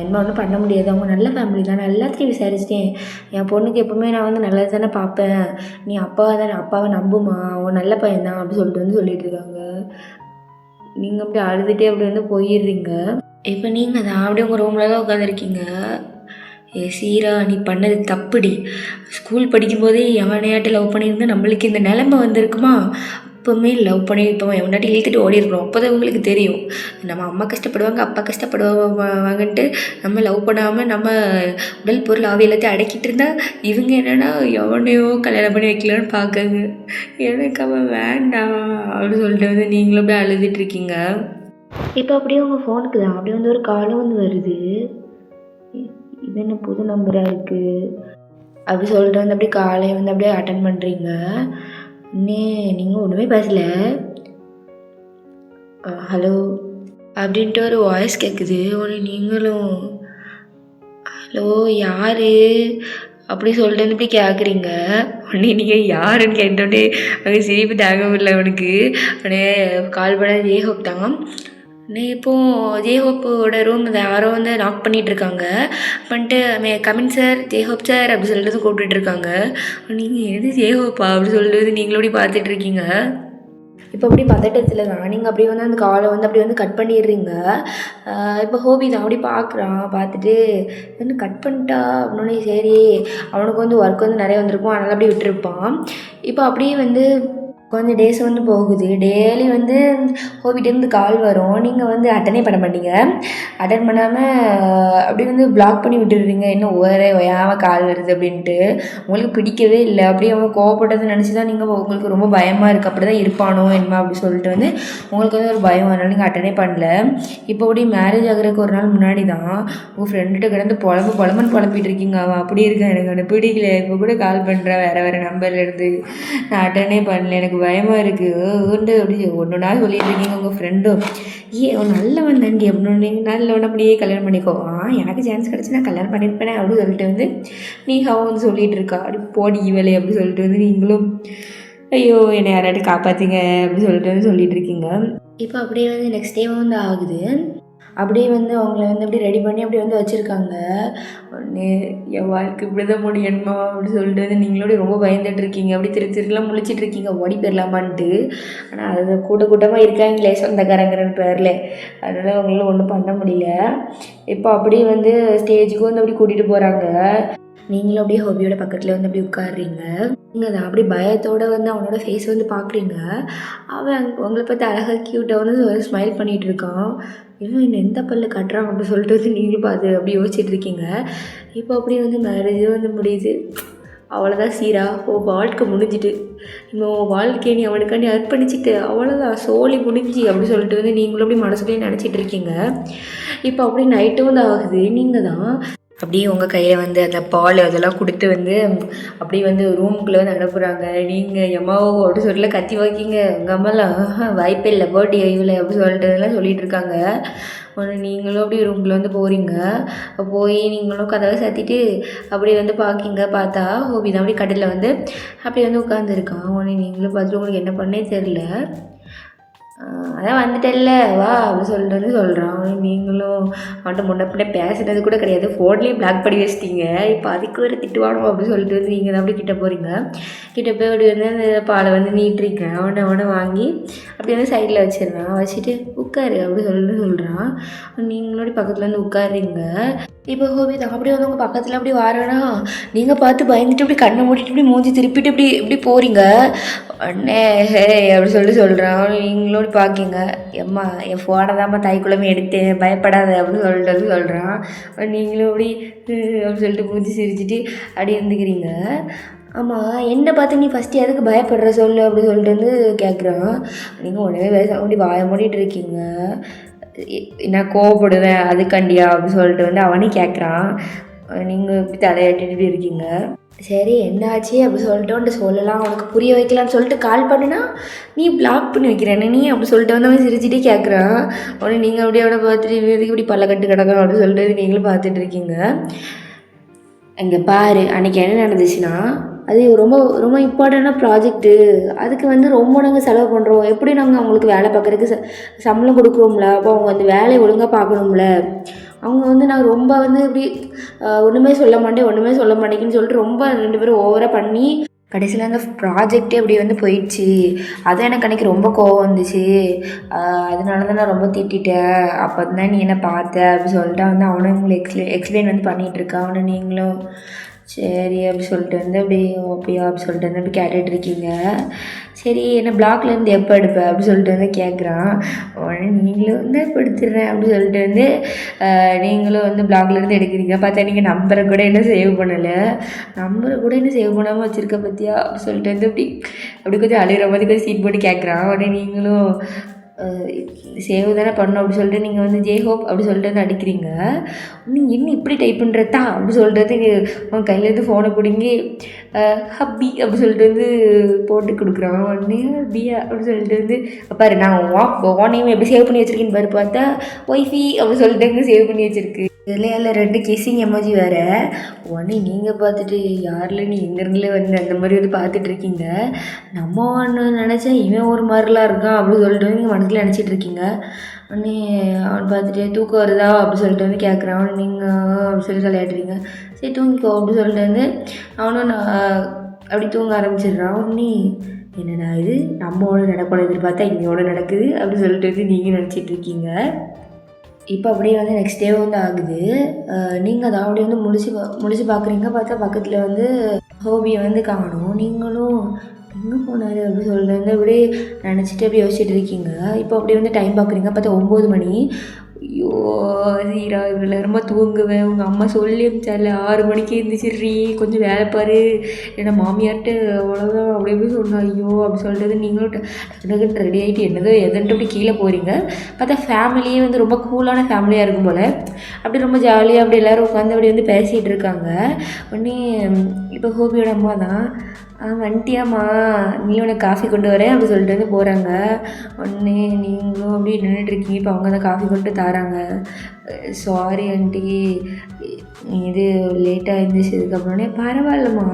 என்ன ஒன்றும் பண்ண முடியாது. அவங்க நல்ல ஃபேமிலி தான். நான் எல்லாத்தையும் விசாரிச்சிட்டேன். என் பொண்ணுக்கு எப்போவுமே நான் வந்து நல்லது தானே பார்ப்பேன். நீ அப்பாவை நம்புமா அவன் நல்ல பையன்தான் அப்படி சொல்லிட்டு வந்து சொல்லிட்டு இருக்காங்க. நீங்கள் அப்படி அழுதுகிட்டே அப்படி வந்து போயிடுறீங்க. இப்போ நீங்கள் தான் அப்படியே உங்கள் ரூமில் தான் உட்காந்துருக்கீங்க. சீரா நீ பண்ணது தப்புடி. ஸ்கூல் படிக்கும்போதே எவனையாட்டு லவ் பண்ணியிருந்தா நம்மளுக்கு இந்த நிலமை வந்திருக்குமா? இப்போவுமே லவ் பண்ணியிருப்போம் எவனாட்டி இழுத்துட்டு ஓடி இருக்கிறோம். அப்போ தான் உங்களுக்கு தெரியும் நம்ம அம்மா கஷ்டப்படுவாங்க அப்பா கஷ்டப்படுவாங்கன்ட்டு நம்ம லவ் பண்ணாமல் நம்ம உடல் பொருள் ஆவி எல்லாத்தையும் அடக்கிட்டு இருந்தால் இவங்க என்னென்னா எவனையோ கல்யாணம் பண்ணி வைக்கலான்னு பார்க்குங்க. எனக்கு அவன் வேண்டாம் அப்படின்னு சொல்லிட்டு வந்து நீங்களும் அப்படியே அழுதுட்டுருக்கீங்க. இப்போ அப்படியே உங்கள் ஃபோனுக்கு தான் அப்படியே வந்து ஒரு காலும் வந்து வருது. இது என்ன புது நம்பராக இருக்குது அப்படி சொல்லிட்டு வந்து அப்படியே காலையை வந்து அப்படியே அட்டன் பண்ணுறீங்க. நீங்கள் ஒன்றுமே பேசலை. ஹலோ அப்படின்ட்டு ஒரு வாய்ஸ் கேட்குது. உடனே நீங்களும் ஹலோ யார் அப்படி சொல்லிட்டு வந்து இப்படி கேட்குறீங்க. உடனே நீங்கள் யாருன்னு கேட்டோடனே அங்கே சிரிப்பு தாங்க முடியல அவனுக்கு. உடனே கால் பண்ண ஜேஹோப் தான். இப்போது ஜேஹோப்போட ரூம் யாரோ வந்து நாக் பண்ணிகிட்ருக்காங்க. பண்ணிட்டு கமின் சார் ஜேஹோப் சார் அப்படி சொல்லிட்டு கூப்பிட்டுட்ருக்காங்க. நீங்கள் எது ஜேஹோப்பா அப்படி சொல்லிட்டு நீங்களோட பார்த்துட்ருக்கீங்க. இப்போ அப்படி பதட்டத்தில் தான் நீங்கள் அப்படியே வந்து அந்த காலை வந்து அப்படி வந்து கட் பண்ணிடுறீங்க. இப்போ ஹோபி தான் அப்படி பார்க்குறான். பார்த்துட்டு என்ன கட் பண்ணிட்டா அப்படின்னே சரி அவனுக்கு வந்து ஒர்க் வந்து நிறைய வந்திருக்கும் அதனால் அப்படியே விட்டுருப்பான். இப்போ அப்படியே வந்து கொஞ்சம் டேஸ் வந்து போகுது. டெய்லி வந்து ஹோபிட்டேருந்து கால் வரும். நீங்கள் வந்து அட்டனே பண்ண மாட்டீங்க. அட்டன் பண்ணாமல் அப்படி வந்து பிளாக் பண்ணி விட்டுடுறீங்க. இன்னும் ஓயாமல் கால் வருது அப்படின்ட்டு உங்களுக்கு பிடிக்கவே இல்லை. அப்படியே அவங்க கோவப்பட்டதை நினச்சி தான் நீங்கள் உங்களுக்கு ரொம்ப பயமாக இருக்குது. அப்படி தான் இருப்பானோ என்னமா அப்படி சொல்லிட்டு வந்து உங்களுக்கு வந்து ஒரு பயம் அதனால் நீங்கள் அட்டனே பண்ணல. இப்போ அப்படி மேரேஜ் ஆகிறதுக்கு ஒரு நாள் முன்னாடி தான் உங்கள் ஃப்ரெண்டுகிட்ட கிடந்து புலம்புன்னு புலம்பிகிட்டு இருக்கீங்க. அவன் அப்படி இருக்கேன் எனக்கு அவனை பிடிக்கல. இப்போ கூட கால் பண்ணுறேன் வேறு நம்பர்லேருந்து நான் அட்டனே பண்ணல எனக்கு பயமாக இருக்குது அப்படி ஒன்றுனா சொல்லிட்டு இருக்கீங்க. உங்கள் ஃப்ரெண்டும் அவன் நல்லவன் தாண்டி அப்படின்னு நல்லவன் அப்படியே கல்யாணம் பண்ணிக்கோ. எனக்கு சான்ஸ் கிடச்சி நான் கல்யாணம் பண்ணியிருப்பேனே அப்படின்னு சொல்லிட்டு வந்து அவன் வந்து சொல்லிகிட்டு இருக்கா. அப்படி போடி வேலை அப்படி சொல்லிட்டு வந்து நீங்களும் ஐயோ என்னை யாராட்டி காப்பாற்றிங்க அப்படி சொல்லிட்டு வந்து சொல்லிகிட்டு இருக்கீங்க. இப்போ அப்படியே வந்து நெக்ஸ்ட் டே வந்து ஆகுது. அப்படியே வந்து அவங்கள வந்து அப்படி ரெடி பண்ணி அப்படி வந்து வச்சுருக்காங்க. உடனே என் வாழ்க்கை இப்படி தான் முடியணுமா அப்படி சொல்லிட்டு வந்து நீங்களோட ரொம்ப பயந்துட்டுருக்கீங்க. அப்படி திருலாம் முழிச்சிட்ருக்கீங்க ஓடி போயிடலாமான்ட்டு. ஆனால் அது கூட்டமாக இருக்காங்களே சொந்தக்காரங்கிற பேரில் அதனால் அவங்களால ஒன்றும் பண்ண முடியல. இப்போ அப்படியே வந்து ஸ்டேஜுக்கு வந்து அப்படி கூட்டிகிட்டு போகிறாங்க. நீங்களும் அப்படியே ஹோபியோட பக்கத்தில் வந்து அப்படி உட்காடுறீங்க. நீங்கள் அதை அப்படி பயத்தோடு வந்து அவனோட ஃபேஸ் வந்து பார்க்குறீங்க. அவன் உங்களை பார்த்து அழகாக க்யூட்டாக வந்து ஸ்மைல் பண்ணிகிட்டு இருக்கான். இன்னும் என்ன எந்த பல்ல கட்டுறான் அப்படின்னு சொல்லிட்டு வந்து நீங்களும் பார்த்து அப்படி யோசிச்சுட்டு இருக்கீங்க. இப்போ அப்படியே வந்து மேரேஜும் வந்து முடியுது. அவ்வளோதான் சீரா வாழ்க்கை முடிஞ்சிட்டு இன்னும் வாழ்க்கையை நீ அவனுக்காண்டி அர்ப்பணிச்சிட்டு அவ்வளோதான் சோழி முடிஞ்சு அப்படி சொல்லிட்டு வந்து நீங்களும் அப்படி மனசுலேயே நினச்சிட்டு இருக்கீங்க. இப்போ அப்படி நைட்டும் வந்து ஆகுது. நீங்கள் தான் அப்படியே உங்கள் கையில் வந்து அந்த பால் அதெல்லாம் கொடுத்து வந்து அப்படியே வந்து ரூமுக்குள்ளே வந்து அனுப்புகிறாங்க. நீங்கள் எம்மாவோ அப்படி சொல்லல கத்தி வைக்கிங்க. உங்கள் அம்மாலாம் வாய்ப்பே இல்லை பர்த்டே இவ்வளோ அப்படி சொல்லிட்டுலாம் சொல்லிகிட்டு இருக்காங்க. உடனே நீங்களும் அப்படியே ரூம்குள்ளே வந்து போகிறீங்க. போய் நீங்களும் கதவை சாத்திட்டு அப்படி வந்து பார்க்கிங்க. பார்த்தா ஹோபி தான் அப்படியே கட்டிலில் வந்து அப்படி வந்து உட்காந்துருக்கான். உடனே நீங்களும் பார்த்துட்டு உங்களுக்கு என்ன பண்ணே தெரில. அதான் வந்துட்டல்ல வா அப்படி சொல்லிட்டு சொல்கிறான். நீங்களும் அவன்கிட்ட முன்னே பேசுகிறது கூட கிடையாது, ஃபோன்லேயும் பிளாக் பண்ணி வச்சிட்டீங்க. இப்போ அதுக்கு வேறு திட்டுவானோ அப்படின்னு சொல்லிட்டு வந்து நீங்கள் தான் அப்படி கிட்டே போகிறீங்க. கிட்டே போய் அப்படி வந்து அந்த பாலை வந்து நீட்டிருக்கேன். அவனை வாங்கி அப்படி வந்து சைடில் வச்சிடுறான். வச்சுட்டு உட்காரு அப்படி சொல்கிறான். நீங்களும் அப்படி பக்கத்தில் வந்து உட்காருங்க. இப்போ ஹோபி தான் அப்படியே வந்து உங்கள் பக்கத்தில் அப்படி வரேன்னா நீங்கள் பார்த்து பயந்துட்டு இப்படி கண்ணை மூடிட்டு இப்படி மூஞ்சி திருப்பிட்டு இப்படி போகிறீங்க. உடனே ஹே அப்படி சொல்கிறான். நீங்களும் பார்க்கிங்க. எம்மா என் ஃபோனை தான்மா தாய்க்குள்ளமே எடுத்தேன் பயப்படாத அப்படின்னு சொல்லிட்டு சொல்கிறான். நீங்களும் அப்படி அப்படின்னு சொல்லிட்டு மூஞ்சி சிரிச்சிட்டு அப்படி இருந்துக்கிறீங்க. ஆமாம் என்ன பார்த்து நீ ஃபஸ்ட்டு எதுக்கு பயப்படுற சொல்லு அப்படி சொல்லிட்டு வந்து கேட்குறான். நீங்கள் உடனே பேச அப்படி வாய மூடிட்டு இருக்கீங்க. நான் கோவப்படுவேன் அதுக்காண்டியா அப்படின்னு சொல்லிட்டு வந்து அவனே கேட்குறான். நீங்கள் இப்படி தலையாட்டிட்டு இருக்கீங்க. சரி என்னாச்சு அப்படி சொல்லிட்டு வந்துட்டு சொல்லலாம் அவனுக்கு புரிய வைக்கலான்னு சொல்லிட்டு கால் பண்ணுனா நீ பிளாக் பண்ணி வைக்கிறேன் நீ அப்படி சொல்லிட்டு வந்து அவன் சிரிச்சிட்டே கேட்குறான். உடனே நீங்கள் அப்படியே அவனை பார்த்துட்டு இப்படி பல்ல கட்டு கிடக்கும் அப்படின்னு சொல்லிட்டு நீங்களும் பார்த்துட்டு இருக்கீங்க. இங்கே பாரு அன்றைக்கி என்ன நடந்துச்சுன்னா அது ரொம்ப ரொம்ப இம்பார்ட்டண்டான ப்ராஜெக்ட்டு. அதுக்கு வந்து ரொம்ப நாங்கள் செலவு பண்ணுறோம். எப்படி நாங்கள் அவங்களுக்கு வேலை பார்க்குறதுக்கு சம்பளம் கொடுக்குறோம்ல, அப்போ அவங்க அந்த வேலையை ஒழுங்காக பார்க்கணும்ல. அவங்க வந்து நான் ரொம்ப வந்து இப்படி ஒன்றுமே சொல்ல மாட்டேங்குன்னு சொல்லிட்டு ரொம்ப 2 பேரும் ஓவராக பண்ணி கடைசியில் அந்த ப்ராஜெக்டே அப்படி வந்து போயிடுச்சு. அதான் எனக்கு அன்றைக்கி ரொம்ப கோவம் வந்துச்சு. அதனால தான் நான் ரொம்ப திட்டிட்டேன். அப்போ தான் நீ என்ன பார்த்த அப்படி சொல்லிட்டு வந்து அவனும் உங்களுக்கு எக்ஸ்பிளைன் வந்து பண்ணிகிட்ருக்கான். அவனை நீங்களும் சரி அப்படி சொல்லிட்டு வந்து அப்படியா அப்படி சொல்லிட்டு வந்து அப்படி கேட்டுட்ருக்கீங்க. சரி என்ன பிளாக்லேருந்து எப்போ எடுப்பேன் அப்படி சொல்லிட்டு வந்து கேட்குறான். உடனே நீங்களும் வந்து படுத்துடுறேன் அப்படி சொல்லிட்டு வந்து நீங்களும் வந்து பிளாக்லேருந்து எடுக்கிறீங்க. பார்த்தா நீங்கள் நம்பரை கூட இன்னும் சேவ் பண்ணலை. நம்பரை கூட இன்னும் சேவ் பண்ணாமல் வச்சுருக்க பார்த்தியா அப்படி சொல்லிட்டு வந்து அப்படி கொஞ்சம் அழுகிற மாதிரி கொஞ்சம் சீட் போட்டு கேட்குறான். உடனே நீங்களும் சேவ் தானே பண்ணோம் அப்படி சொல்லிட்டு நீங்கள் வந்து ஜே ஹோப் அப்படி சொல்லிட்டு வந்து அடிக்கிறீங்க. நீ என்ன இப்படி டைப் பண்ணுறதா அப்படி சொல்கிறது உன் கையிலேருந்து ஃபோனை பிடுங்கி ஹப்பி அப்படி சொல்லிட்டு வந்து போட்டு கொடுக்குறான். உடனே ஹப்பியா அப்படி சொல்லிட்டு வந்து பாரு நான் ஓனையும் எப்படி சேவ் பண்ணி வச்சுருக்கேன்னு பாரு. பார்த்தா ஒய்ஃபி அப்படி சொல்லிட்டு சேவ் பண்ணி வச்சுருக்கு. இதில் 2 கிஸ்ஸிங் எமோஜி வேறு. உடனே நீங்கள் பார்த்துட்டு யாரில் நீ எங்கேருந்துல வந்து அந்த மாதிரி வந்து பார்த்துட்ருக்கீங்க. நம்ம ஒன்று நினச்சா இவன் ஒரு மாதிரிலாம் இருக்கான் அப்படி சொல்லிட்டு நீங்கள் மனசில் நினச்சிட்ருக்கீங்க. உடனே அவன் பார்த்துட்டு தூக்கம் வருதா அப்படி சொல்லிட்டு வந்து கேட்குறான். அவன் நீங்கள் அப்படி சொல்லி விளையாடுறீங்க. சரி தூங்கிக்கோ அப்படி சொல்லிட்டு வந்து அவனும் அப்படி தூங்க ஆரம்பிச்சிடுறான். உடனே என்னடா இது நம்மளோட நடக்கூட எதிர்பார்த்தா இங்கோட நடக்குது அப்படி சொல்லிட்டு வந்து நீங்கள் நினச்சிட்ருக்கீங்க. இப்போ அப்படியே வந்து நெக்ஸ்ட் டே வந்து ஆகுது. நீங்கள் அதை அப்படியே வந்து முடிச்சு பார்க்குறீங்க. பார்த்தா பக்கத்தில் வந்து ஹோபியை வந்து காணும். நீங்களும் எங்கே போனார் அப்படி சொல்லிட்டு வந்து அப்படியே நினச்சிட்டு அப்படியே யோசிச்சுட்டு இருக்கீங்க. இப்போ அப்படியே வந்து டைம் பார்க்குறீங்க. பார்த்தா 9 மணி. ஐயோ சீரா இவ்வளோ நேரமாக தூங்குவேன். உங்கள் அம்மா சொல்லி அமிச்சால 6 மணிக்கு இருந்துச்சிட்றி கொஞ்சம் வேலை பாரு என்ன மாமியார்ட்டு அவ்வளோதான் அப்படி எப்படி சொன்னா. ஐயோ அப்படி சொல்கிறது நீங்களும் டக்குன்னு ரெடி ஆகிட்டு என்னதோ எதுன்ட்டு அப்படி கீழே போகிறீங்க. பார்த்தா ஃபேமிலியே வந்து ரொம்ப கூலான ஃபேமிலியாக இருக்கும் போல். அப்படி ரொம்ப ஜாலியாக அப்படி எல்லோரும் உட்காந்து அப்படி வந்து பேசிகிட்டு இருக்காங்க. உடனே இப்போ ஹோபியோட அம்மா தான் வந்துட்டியாம்மா நீ உனக்கு காஃபி கொண்டு வரேன் அப்படி சொல்லிட்டு வந்து போகிறாங்க. உடனே நீங்களும் அப்படி நின்றுட்டுருக்கீங்க. இப்போ அவங்க தான் காஃபி கொண்டு தராங்க. சாரி ஆண்டி இது லேட்டாக இருந்துச்சு. இதுக்கப்புறமே பரவாயில்லம்மா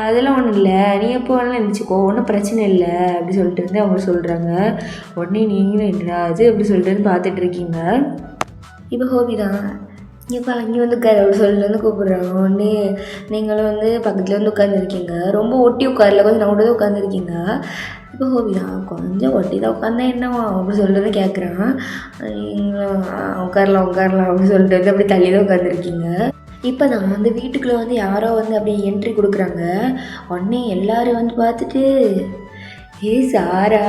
அதெல்லாம் ஒன்றும் இல்லை நீ எப்போ வேணாலும் இருந்துச்சுக்கோ ஒன்றும் பிரச்சனை இல்லை அப்படி சொல்லிட்டு வந்து அவங்க சொல்கிறாங்க. உடனே நீங்களும் என்னடா அது அப்படி சொல்லிட்டு வந்து பார்த்துட்ருக்கீங்க. இப்போ ஹோபி தான் இப்போ அங்கே வந்து உட்காரு அப்படி சொல்லிட்டு வந்து கூப்பிட்றாங்க. உடனே நீங்களும் வந்து பக்கத்தில் வந்து உட்காந்துருக்கீங்க. ரொம்ப ஒட்டி உட்காரல கொஞ்சம் நவுண்டு தான் உட்காந்துருக்கீங்க. இப்போ ஹோபி தான் கொஞ்சம் ஒட்டி தான் உட்காந்தா என்னவா அப்படி சொல்லிட்டு கேட்குறான். நீங்களும் உட்காரலாம் அப்படி சொல்லிட்டு வந்து அப்படி தள்ளி தான் உட்காந்துருக்கீங்க. இப்போ தான் அந்த வீட்டுக்குள்ளே வந்து யாரோ வந்து அப்படியே என்ட்ரி கொடுக்குறாங்க. உடனே எல்லோரும் வந்து பார்த்துட்டு சாரா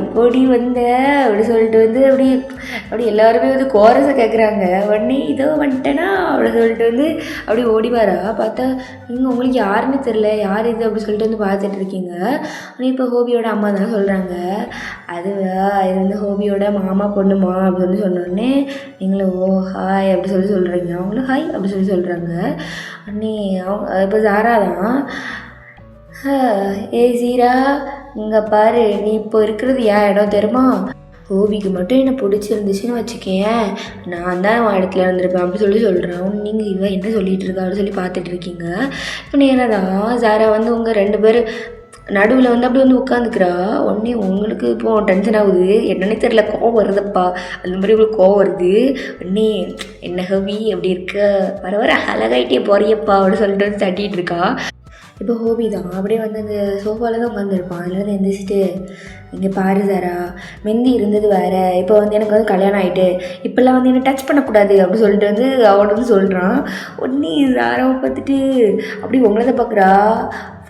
எப்படி வந்த அப்படி சொல்லிட்டு வந்து அப்படி அப்படி எல்லாருமே வந்து கோரஸை கேட்குறாங்க. உடனே இதோ வந்துட்டேனா அப்படின்னு சொல்லிட்டு வந்து அப்படி ஓடிவாரா. பார்த்தா நீங்கள் உங்களுக்கு யாருன்னு தெரில, யார் இது அப்படி சொல்லிட்டு வந்து பார்த்துட்டு இருக்கீங்க. ஆனால் இப்போ ஹோபியோட அம்மா தான் சொல்கிறாங்க, அதுவா இது வந்து ஹோபியோட மாமா பொண்ணுமா அப்படின்னு சொல்லி சொன்னோடனே நீங்களும் ஓ ஹாய் அப்படி சொல்லி சொல்கிறீங்க. அவங்களும் ஹாய் அப்படி சொல்லி சொல்கிறாங்க. அண்ணே அவங்க இப்போ ஜாரா தான், ஏய் ஜீரா இங்கே பாரு, நீ இப்போ இருக்கிறது ஏன் இடம் தெரியுமா? ஹோபிக்கு மட்டும் என்னை பிடிச்சிருந்துச்சுன்னு வச்சுக்கேன், நான் தான் அவன் இடத்துல இருந்திருப்பேன் அப்படி சொல்லி சொல்கிறான். நீங்கள் இவன் என்ன சொல்லிகிட்டு இருக்கா அப்படின்னு சொல்லி பார்த்துட்டு இருக்கீங்க. இப்போ நேராக தான் ஜாரா வந்து உங்கள் 2 பேர் நடுவில் வந்து அப்படி வந்து உட்காந்துக்கிறா. உடனே உங்களுக்கு இப்போது டென்ஷன் ஆகுது, என்னன்னே தெரில, கோவம் வருதுப்பா. அந்த மாதிரி உங்களுக்கு கோவம் வருது. உடனே என்ன ஹோபி அப்படி இருக்க, வர வர அழகாயிட்டே போறியப்பா அப்படின்னு சொல்லிட்டு வந்து தட்டிகிட்டு இருக்கா. இப்போ ஹோபி தான் அப்படியே வந்து அந்த சோஃபாவில் தான் உட்காந்துருப்பான். அதில் வந்து எந்திரிச்சிட்டு இங்கே பாரு சாரா, மெந்தி இருந்தது வேறு, இப்போ வந்து எனக்கு வந்து கல்யாணம் ஆகிட்டு இப்போல்லாம் வந்து என்னை டச் பண்ணக்கூடாது அப்படி சொல்லிட்டு வந்து அவனை வந்து சொல்கிறான். உடனே சாராவை பார்த்துட்டு அப்படி உங்களை தான் பார்க்குறா.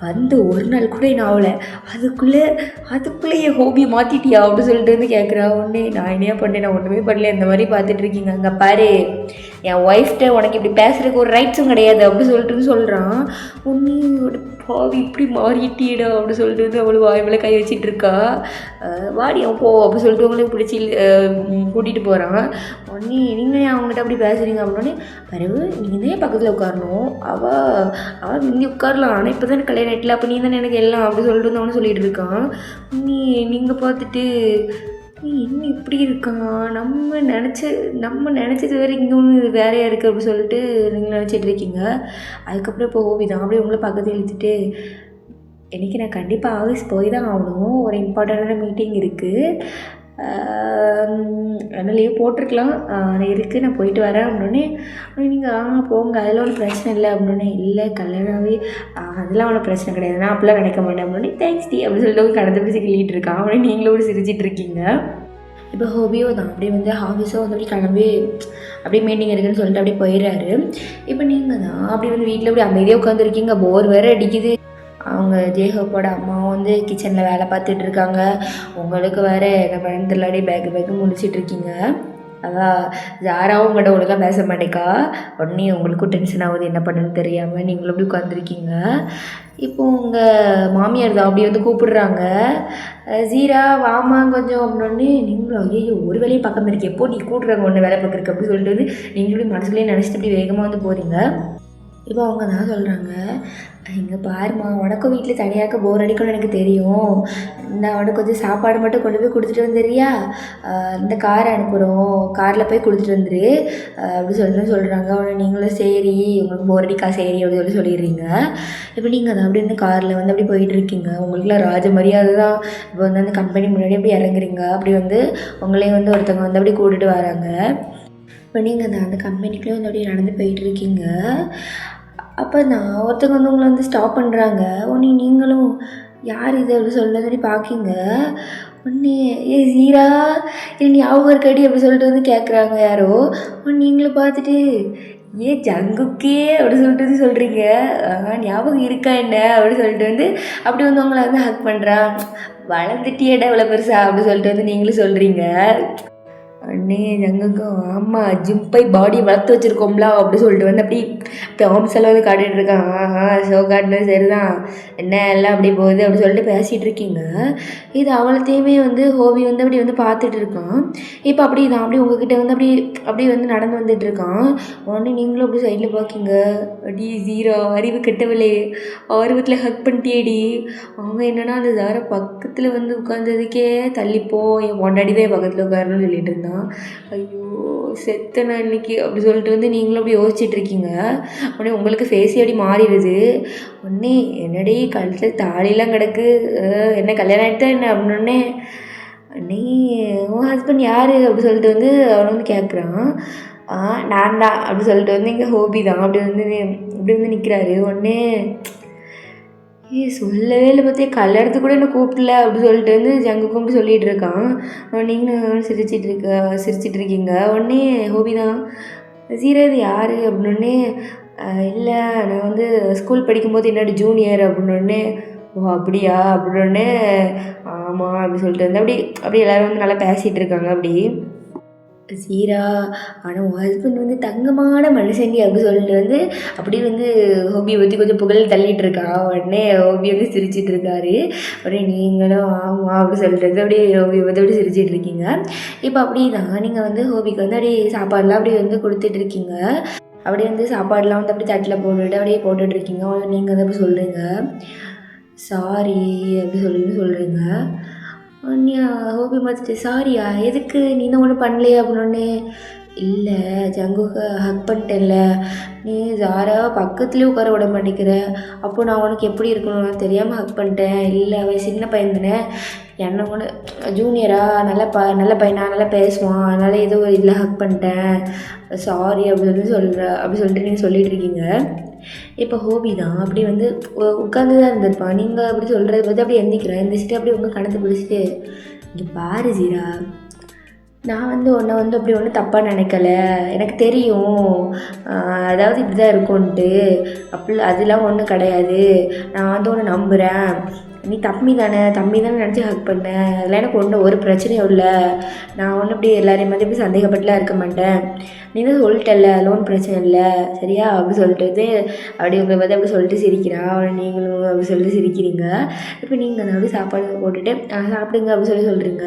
வந்து ஒரு நாள் கூட என்ன ஆகலை, அதுக்குள்ளே என் ஹோபியை மாற்றிட்டியா அப்படின்னு சொல்லிட்டு வந்து கேட்குறா. உடனே நான் என்னையா பண்ணேன், நான் ஒன்றுமே பண்ணல, இந்த மாதிரி பார்த்துட்டு இருக்கீங்க. அங்கே பாரு, என் ஒய்ஃப்கிட்ட உனக்கு இப்படி பேசுகிறதுக்கு ஒரு ரைட்ஸும் கிடையாது அப்படி சொல்லிட்டு சொல்கிறான். உன்னோட பாவி இப்படி மாறிட்டியடா அப்படி சொல்லிட்டு வந்து அவளை வாய் மேலே கை வச்சிட்டு இருக்கா. வாடி அவன் போ அப்படி சொல்லிட்டு அவங்களுக்கு பிடிச்சி கூட்டிகிட்டு போகிறான். உடனே நீங்கள் அவங்ககிட்ட அப்படி பேசுகிறீங்க அப்படின்னே, பிறகு நீங்கள் தான் பக்கத்தில் உட்காரணும், அவள் இங்கே உட்காரலாம், ஆனால் இப்போ தான் கல்யாணம் ஆகிட்டல, அப்போ நீ தானே எனக்கு எல்லாம் அப்படி சொல்லிட்டு வந்து அவனு சொல்லிகிட்டு இருக்கான். நீங்கள் பார்த்துட்டு என்ன இப்படி இருக்கான், நம்ம நினச்சது வேறு, இங்கே ஒன்று வேறையாக இருக்குது அப்படி சொல்லிட்டு நீங்கள் நினச்சிட்டு இருக்கீங்க. அதுக்கப்புறம் இப்போ ஹோபி தான் அப்படியே உங்களை பக்கத்தில் இழுத்துட்டு, இன்றைக்கி நான் கண்டிப்பாக ஆஃபீஸ் போய் தான் ஆகணும், ஒரு இம்பார்ட்டண்ட்டான மீட்டிங் இருக்குது, அதனால் லீவ் போட்டிருக்கலாம், இருக்குது, நான் போயிட்டு வரேன் அப்படின்னே. நீங்கள் போங்க, அதெல்லாம் ஒன்றும் பிரச்சனை இல்லை அப்படின்னே. இல்லை கல்யாணமே அதெல்லாம் ஒன்றும் பிரச்சனை கிடையாது, நான் அப்படிலாம் நினைக்க மாட்டேன் அப்படின்னே. தேங்க்ஸ் டி அப்படின்னு சொல்லிட்டு கடந்த பேசி கிள்ளிகிட்டு இருக்கான். அப்படின்னு நீங்களும் சிரிச்சிட்டு இருக்கீங்க. இப்போ ஹோபியோ தான் அப்படியே வந்து ஆஃபீஸோ வந்து அப்படி கிளம்பி அப்படியே மீட்டிங் இருக்குதுன்னு சொல்லிட்டு அப்படியே போயிடுறாரு. இப்போ நீங்கள் தான் அப்படி வந்து வீட்டில் அப்படி அமைதியாக உட்காந்துருக்கீங்க, போர் வேறு அடிக்குது. அவங்க ஜேஹோப்போட அம்மாவும் வந்து கிச்சனில் வேலை பார்த்துட்டு இருக்காங்க. உங்களுக்கு வேறு என்ன பண்ணு தெரியலாடி பேக்கு முடிச்சிட்ருக்கீங்க. அதான் யாராவும் உங்கள்கிட்ட ஒழுங்காக பேச மாட்டேக்கா. உடனே உங்களுக்கும் டென்ஷன் ஆகுது, என்ன பண்ணுன்னு தெரியாமல் நீங்களும் அப்படி உட்காந்துருக்கீங்க. இப்போது உங்கள் மாமியார் தான் அப்படி வந்து கூப்பிடுறாங்க, ஜீரா வாமா கொஞ்சம் அப்படின்னே. நீங்களும் ஐயோ ஒரு வேலையும் பக்கம் இருக்கு, எப்போ நீ கூப்பிட்றாங்க ஒன்று வேலை பார்க்குறக்கு அப்படி சொல்லிட்டு வந்து நீங்களும் மனசுலேயே நினச்சிட்டு அப்படி வேகமாக வந்து போகிறீங்க. இப்போ அவங்க தான் சொல்கிறாங்க, இங்கே பாருமா, உனக்கும் வீட்டில் தனியாக போர் அடிக்கணும்னு எனக்கு தெரியும், நான் உனக்கு கொஞ்சம் சாப்பாடு மட்டும் கொண்டு போய் கொடுத்துட்டு வந்துடுறியா, இந்த காரை அனுப்புகிறோம், காரில் போய் கொடுத்துட்டு வந்துரு அப்படி சொல்கிறாங்க. உடனே நீங்களும் சரி உங்களுக்கு போர் அடிக்கா சரி அப்படின்னு சொல்லிடுறீங்க. இப்போ நீங்கள் அதை அப்படி வந்து காரில் வந்து அப்படி போயிட்டுருக்கீங்க. உங்களுக்குலாம் ராஜ மரியாதை தான். இப்போ வந்து அந்த கம்பெனி முன்னாடி அப்படி இறங்குறீங்க. அப்படி வந்து உங்களையும் வந்து ஒருத்தவங்க வந்து அப்படி கூட்டிகிட்டு வராங்க. இப்போ நீங்கள் அந்த கம்பெனிக்குள்ளே வந்து அப்படியே நடந்து போயிட்டுருக்கீங்க. அப்போ நான் ஒருத்தவங்க வந்து உங்களை வந்து ஸ்டாப் பண்ணுறாங்க. உடனே நீங்களும் யார் இது அப்படி சொல்லி பார்க்கிங்க. உடனே ஏ ஜீரா இது ஞாபகம் இருக்கடி அப்படி சொல்லிட்டு வந்து கேட்குறாங்க யாரோ. நீங்களும் பார்த்துட்டு ஏ ஜங்குக்கே அப்படி சொல்லிட்டு வந்து சொல்கிறீங்க, ஞாபகம் இருக்கா என்ன அப்படி சொல்லிட்டு வந்து அப்படி வந்து உங்களை வந்து ஹக் பண்ணுறான். வளர்ந்துட்டியேடா இவ்வளோ பெருசா அப்படி சொல்லிட்டு வந்து நீங்களும் சொல்கிறீங்க. அண்ணே ஜங்குக்கும் ஆமாம் ஜிம் போய் பாடியை வளர்த்து வச்சுருக்கோம்ல அப்படி சொல்லிட்டு வந்து அப்படி ஆம்ஸ் எல்லாம் வந்து காட்டிகிட்டு இருக்கான். ஷோ காட்டினது சரி தான், என்ன எல்லாம் அப்படி போகுது அப்படி சொல்லிட்டு பேசிகிட்டு இருக்கீங்க. இது அவளத்தையுமே வந்து ஹோபி வந்து அப்படி வந்து பார்த்துட்டு இருக்கான். இப்போ அப்படி தான் அப்படி உங்ககிட்ட வந்து அப்படி வந்து நடந்து வந்துட்டு இருக்கான். உடனே நீங்களும் அப்படி சைடில் பார்க்கிங்க. அடி ஜீரோ அறிவு கெட்டவளே, ஆர்வத்தில் ஹக் பண்ணிட்டேடி. அவங்க என்னென்னா அந்த ஜாரை பக்கத்தில் வந்து உட்காந்ததுக்கே தள்ளிப்போ, என் பொண்டாடி தான் என் பக்கத்தில் உட்காரணும்னு சொல்லிட்டு இருந்தான். ஐயோ செத்தனா இன்னைக்கு அப்படி சொல்லிட்டு வந்து நீங்களும் அப்படி யோசிச்சுட்டு இருக்கீங்க. உடனே உங்களுக்கு ஃபேஸே அப்படி மாறிடுது. உடனே என்னடி கழுத்தில் தாலிலாம் கிடக்கு, என்ன கல்யாணம் ஆகிட்டா என்ன அப்படின்னே. நீ உன் ஹஸ்பண்ட் யார் அப்படி சொல்லிட்டு வந்து அவனை வந்து கேட்குறான். நான் தான் அப்படி சொல்லிட்டு வந்து இங்கே ஹோபி தான் அப்படி வந்து நிற்கிறாரு. உடனே சொல்லவே இல்லை பார்த்தியா, கல்யாணத்துக்கு கூட என்ன கூப்பிடல அப்படி சொல்லிட்டு வந்து ஜங்குக்கும் அப்படி சொல்லிகிட்டு இருக்கான். நீங்களும் சிரிச்சிட்டு இருக்கீங்க. உடனே ஹோபி தான் ஜீரா இது யார் அப்படின்னே. இல்லை நான் வந்து ஸ்கூல் படிக்கும்போது என்னோட ஜூனியர் அப்படின்னே. ஓ அப்படியா அப்படின்னே. ஆமாம் அப்படி சொல்லிட்டு வந்து அப்படி எல்லோரும் வந்து நல்லா பேசிகிட்டு இருக்காங்க. அப்படி சீரா, ஆனால் உன் ஹஸ்பண்ட் வந்து தங்கமான மனுஷன்டி அப்படி சொல்லிட்டு வந்து அப்படியே வந்து ஹோபியை பற்றி கொஞ்சம் புகழ் தள்ளிட்டு இருக்கா. உடனே ஹோபி வந்து சிரிச்சிட்டு இருக்காரு. உடனே நீங்களும் ஆமாம் அப்படி சொல்லிட்டு வந்து அப்படியே ஹோபியை பற்றி அப்படியே சிரிச்சிட்டு இருக்கீங்க. இப்போ அப்படி தான் நீங்கள் வந்து ஹோபிக்கு வந்து அப்படியே சாப்பாடுலாம் அப்படியே வந்து கொடுத்துட்டு இருக்கீங்க. அப்படியே வந்து சாப்பாடுலாம் வந்து அப்படியே தட்டில் போட்டுட்டு அப்படியே போட்டுட்டு இருக்கீங்க. நீங்கள் வந்து அப்படி சொல்கிறீங்க சாரி அப்படி சொல்கிறீங்க. உடனே ஹோபி பார்த்துட்டு சாரியா எதுக்கு நீ தான் ஒன்றும் பண்ணலையே அப்படின்னோடனே இல்லை ஜங்குக்கு ஹக் பண்ணிட்டேன்ல நீ ஜாரா பக்கத்துலேயே உட்கார விட மாட்டேங்கிற அப்போ நான் உனக்கு எப்படி இருக்கணும்னு தெரியாமல் ஹக் பண்ணிட்டேன். இல்லை அவன் சின்ன பையன் தானே என்ன ஒன்று ஜூனியரா நல்ல பையனா நல்லா பேசுவான் அதனால் ஏதோ ஒரு இதில் ஹக் பண்ணிட்டேன் சாரி அப்படி சொல்லிட்டு நீங்கள் சொல்லிட்டு இருக்கீங்க. இப்போ ஹோபி தான் அப்படி வந்து உட்காந்து தான் இருந்திருப்பான். நீங்கள் அப்படி சொல்கிறத பார்த்து அப்படியே எந்திரிச்சிட்டு அப்படியே உங்கள் கணத்தை பிடிச்சிட்டு இங்கே பாரு ஜீரா நான் வந்து உன்னை வந்து அப்படி ஒன்றும் தப்பாக நினைக்கல எனக்கு தெரியும் அதாவது இப்படி தான் இருக்கும்ன்ட்டு அதெல்லாம் ஒன்றும் கிடையாது. நான் வந்து ஒன்று நம்புகிறேன் நீ தம்பி தானே நினச்சி ஹக் பண்ணேன் அதெல்லாம் எனக்கு ஒரு பிரச்சனையும் இல்லை. நான் ஒன்றும் இப்படி எல்லாரையும் மாதிரி இப்படி சந்தேகப்பட்டுலாம் இருக்க மாட்டேன். நீ தான் சொல்லிட்டல லோன் பிரச்சனை இல்லை சரியா அப்படி சொல்லிட்டு அப்படி உங்களை பார்த்து அப்படி சொல்லிட்டு சிரிக்கிறான். நீங்களும் அப்படி சொல்லிட்டு சிரிக்கிறீங்க. இப்போ நீங்கள் அந்த அப்படி சாப்பாடு போட்டுட்டு சாப்பிடுங்க அப்படி சொல்கிறீங்க.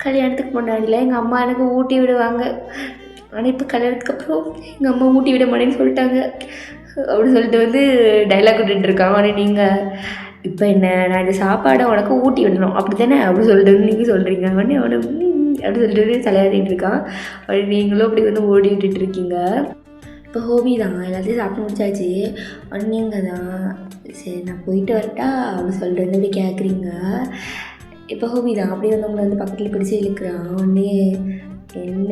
கல்யாணத்துக்கு முன்னாடியில் எங்கள் அம்மா எனக்கு ஊட்டி விடுவாங்க. ஆனால் இப்போ கல்யாணத்துக்கு அப்புறம் எங்கள் அம்மா ஊட்டி விட மாட்டேன்னு சொல்லிட்டாங்க அப்படி சொல்லிட்டு வந்து டைலாக் விட்டுட்டுருக்காங்க. ஆனால் நீங்கள் இப்போ என்ன நான் இந்த சாப்பாடை உனக்கு ஊட்டி விடணும் அப்படி தானே அப்படி சொல்லிட்டு நீங்கள் சொல்கிறீங்க. உடனே அவனை அப்படி சொல்லிட்டு தலையாடிட்டு இருக்கான். அப்படி நீங்களும் அப்படி வந்து ஓடி விட்டுட்டுருக்கீங்க. இப்போ ஹோபி தான் எல்லாத்தையும் சாப்பிட்டு முடிச்சாச்சு. உடனே நீங்கள் தான் சரி நான் போயிட்டு வரட்டா அப்படி சொல்லிட்டு வந்து அப்படி கேட்குறீங்க. இப்போ ஹோபி தான் அப்படியே வந்து உங்களை வந்து பக்கத்தில் பிடிச்சி இழுக்கிறான். உடனே என்ன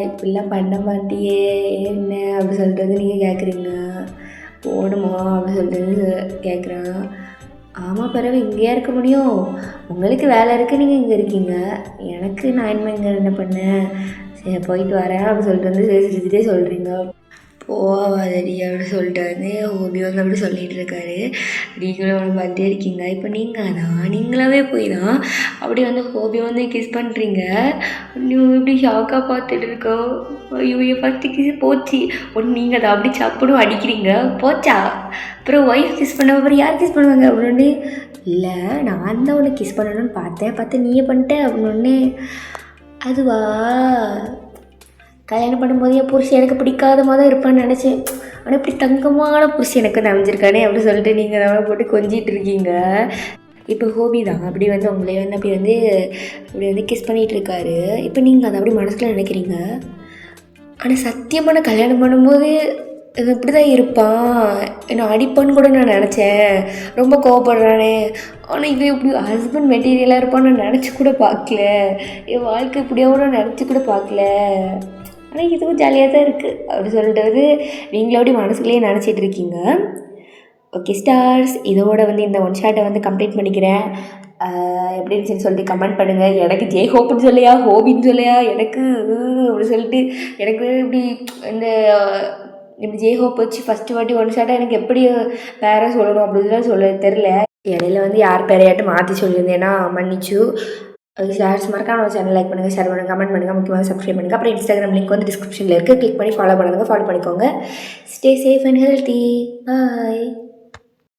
இப்படிலாம் பண்ண மாட்டியே என்ன அப்படி சொல்லிட்டு வந்து நீங்கள் கேட்குறீங்க. போகணுமா அப்படி சொல்லிட்டு வந்து கேட்குறான். ஆமாம் பிறகு இங்கேயா இருக்க முடியும் உங்களுக்கு வேலை இருக்குது நீங்கள் இங்கே இருக்கீங்க எனக்கு நான் இங்கே என்ன பண்ணேன் சரி போயிட்டு வரேன் அப்படி சொல்லிட்டு வந்து சிரிச்சுட்டே சொல்கிறீங்க. போவாதடி அப்படி சொல்லிட்டு வந்து ஹோபி வந்து அப்படி சொல்லிகிட்டு இருக்காரு. நீங்களும் அவனை பார்த்துட்டே இருக்கீங்க. இப்போ நீங்களாவே போய் தான் அப்படி வந்து ஹோபி வந்து கிஸ் பண்ணுறீங்க. நீ இப்படி ஷாக்காக பார்த்துட்டு இருக்கோம். ஐயோ ஃபஸ்ட்டு கிஸ் போச்சு. ஒன்று நீங்கள் அதை அப்படி சப்புடும் அடிக்கிறீங்க போச்சா. அப்புறம் ஒய்ஃப் கிஸ் பண்ண அப்புறம் யார் கிஸ் பண்ணுவாங்க அப்படின்னு இல்லை நான் தான் உன்னை கிஸ் பண்ணணும்னு பார்த்து நீயே பண்ணிட்டேன் அப்படின்னு. அதுவா கல்யாணம் பண்ணும்போது என் புருஷன் எனக்கு பிடிக்காத மாதிரி இருப்பான்னு நினச்சேன். ஆனால் இப்படி தங்கமான புருஷன் எனக்கு வந்து அமைஞ்சிருக்கானே அப்படி சொல்லிட்டு நீங்கள் அவனை போட்டு கொஞ்சிட்டு இருக்கீங்க. இப்போ ஹோபி தான் அப்படி வந்து உங்களே வந்து அப்படி வந்து கிஸ் பண்ணிகிட்டு இருக்காரு. இப்போ நீங்கள் அதை அப்படி மனசில் நினைக்கிறீங்க. ஆனால் சத்தியமான கல்யாணம் பண்ணும்போது இது இப்படி தான் இருப்பான் என்னை அடிப்பான்னு கூட நான் நினச்சேன். ரொம்ப கோவப்படுறானே ஆனால் இவன் இப்படி ஹஸ்பண்ட் மெட்டீரியலாக இருப்பான்னு நான் நினச்சி கூட பார்க்கல. என் வாழ்க்கை இப்படியாவும் நான் நினச்சி கூட பார்க்கல. ஆனால் இதுவும் ஜாலியாக தான் இருக்குது அப்படி சொல்லிட்டு வந்து நீங்களே அப்படி மனசுக்குள்ளேயே நினச்சிட்டு இருக்கீங்க. ஓகே ஸ்டார்ஸ் இதோட வந்து இந்த ஒன் ஷாட்டை வந்து கம்ப்ளீட் பண்ணிக்கிறேன். எப்படி இருந்துச்சுன்னு சொல்லிட்டு கமெண்ட் பண்ணுங்கள். எனக்கு ஜே ஹோப்புன்னு சொல்லையா ஹோபின்னு சொல்லையா எனக்கு அப்படி சொல்லிட்டு எனக்கு இப்படி இந்த இப்படி ஜே ஹோப் வச்சு ஃபஸ்ட்டு வாட்டி ஒன் ஷாட்டாக எனக்கு எப்படி பேரை சொல்லணும் அப்படின்லாம் சொல்ல தெரில. இடையில வந்து யார் பேரையாட்டும் மாற்றி சொல்லியிருந்தேன்னா மன்னிச்சு. ஷேர்ஸ் மறக்காம சேனல் லைக் பண்ணுங்கள் ஷேர் பண்ணுங்கள் கமெண்ட் பண்ணுங்கள் முக்கியமாக சப்ஸ்கிரைப் பண்ணுங்கள். அப்புறம் இன்ஸ்டாகிராம் லிங்க் வந்து டிஸ்கிரிப்ஷனில் இருக்குது கிளிக் பண்ணி ஃபாலோ பண்ணுங்கள். ஃபாலோ பண்ணிக்கோங்க. Stay safe and healthy. Bye.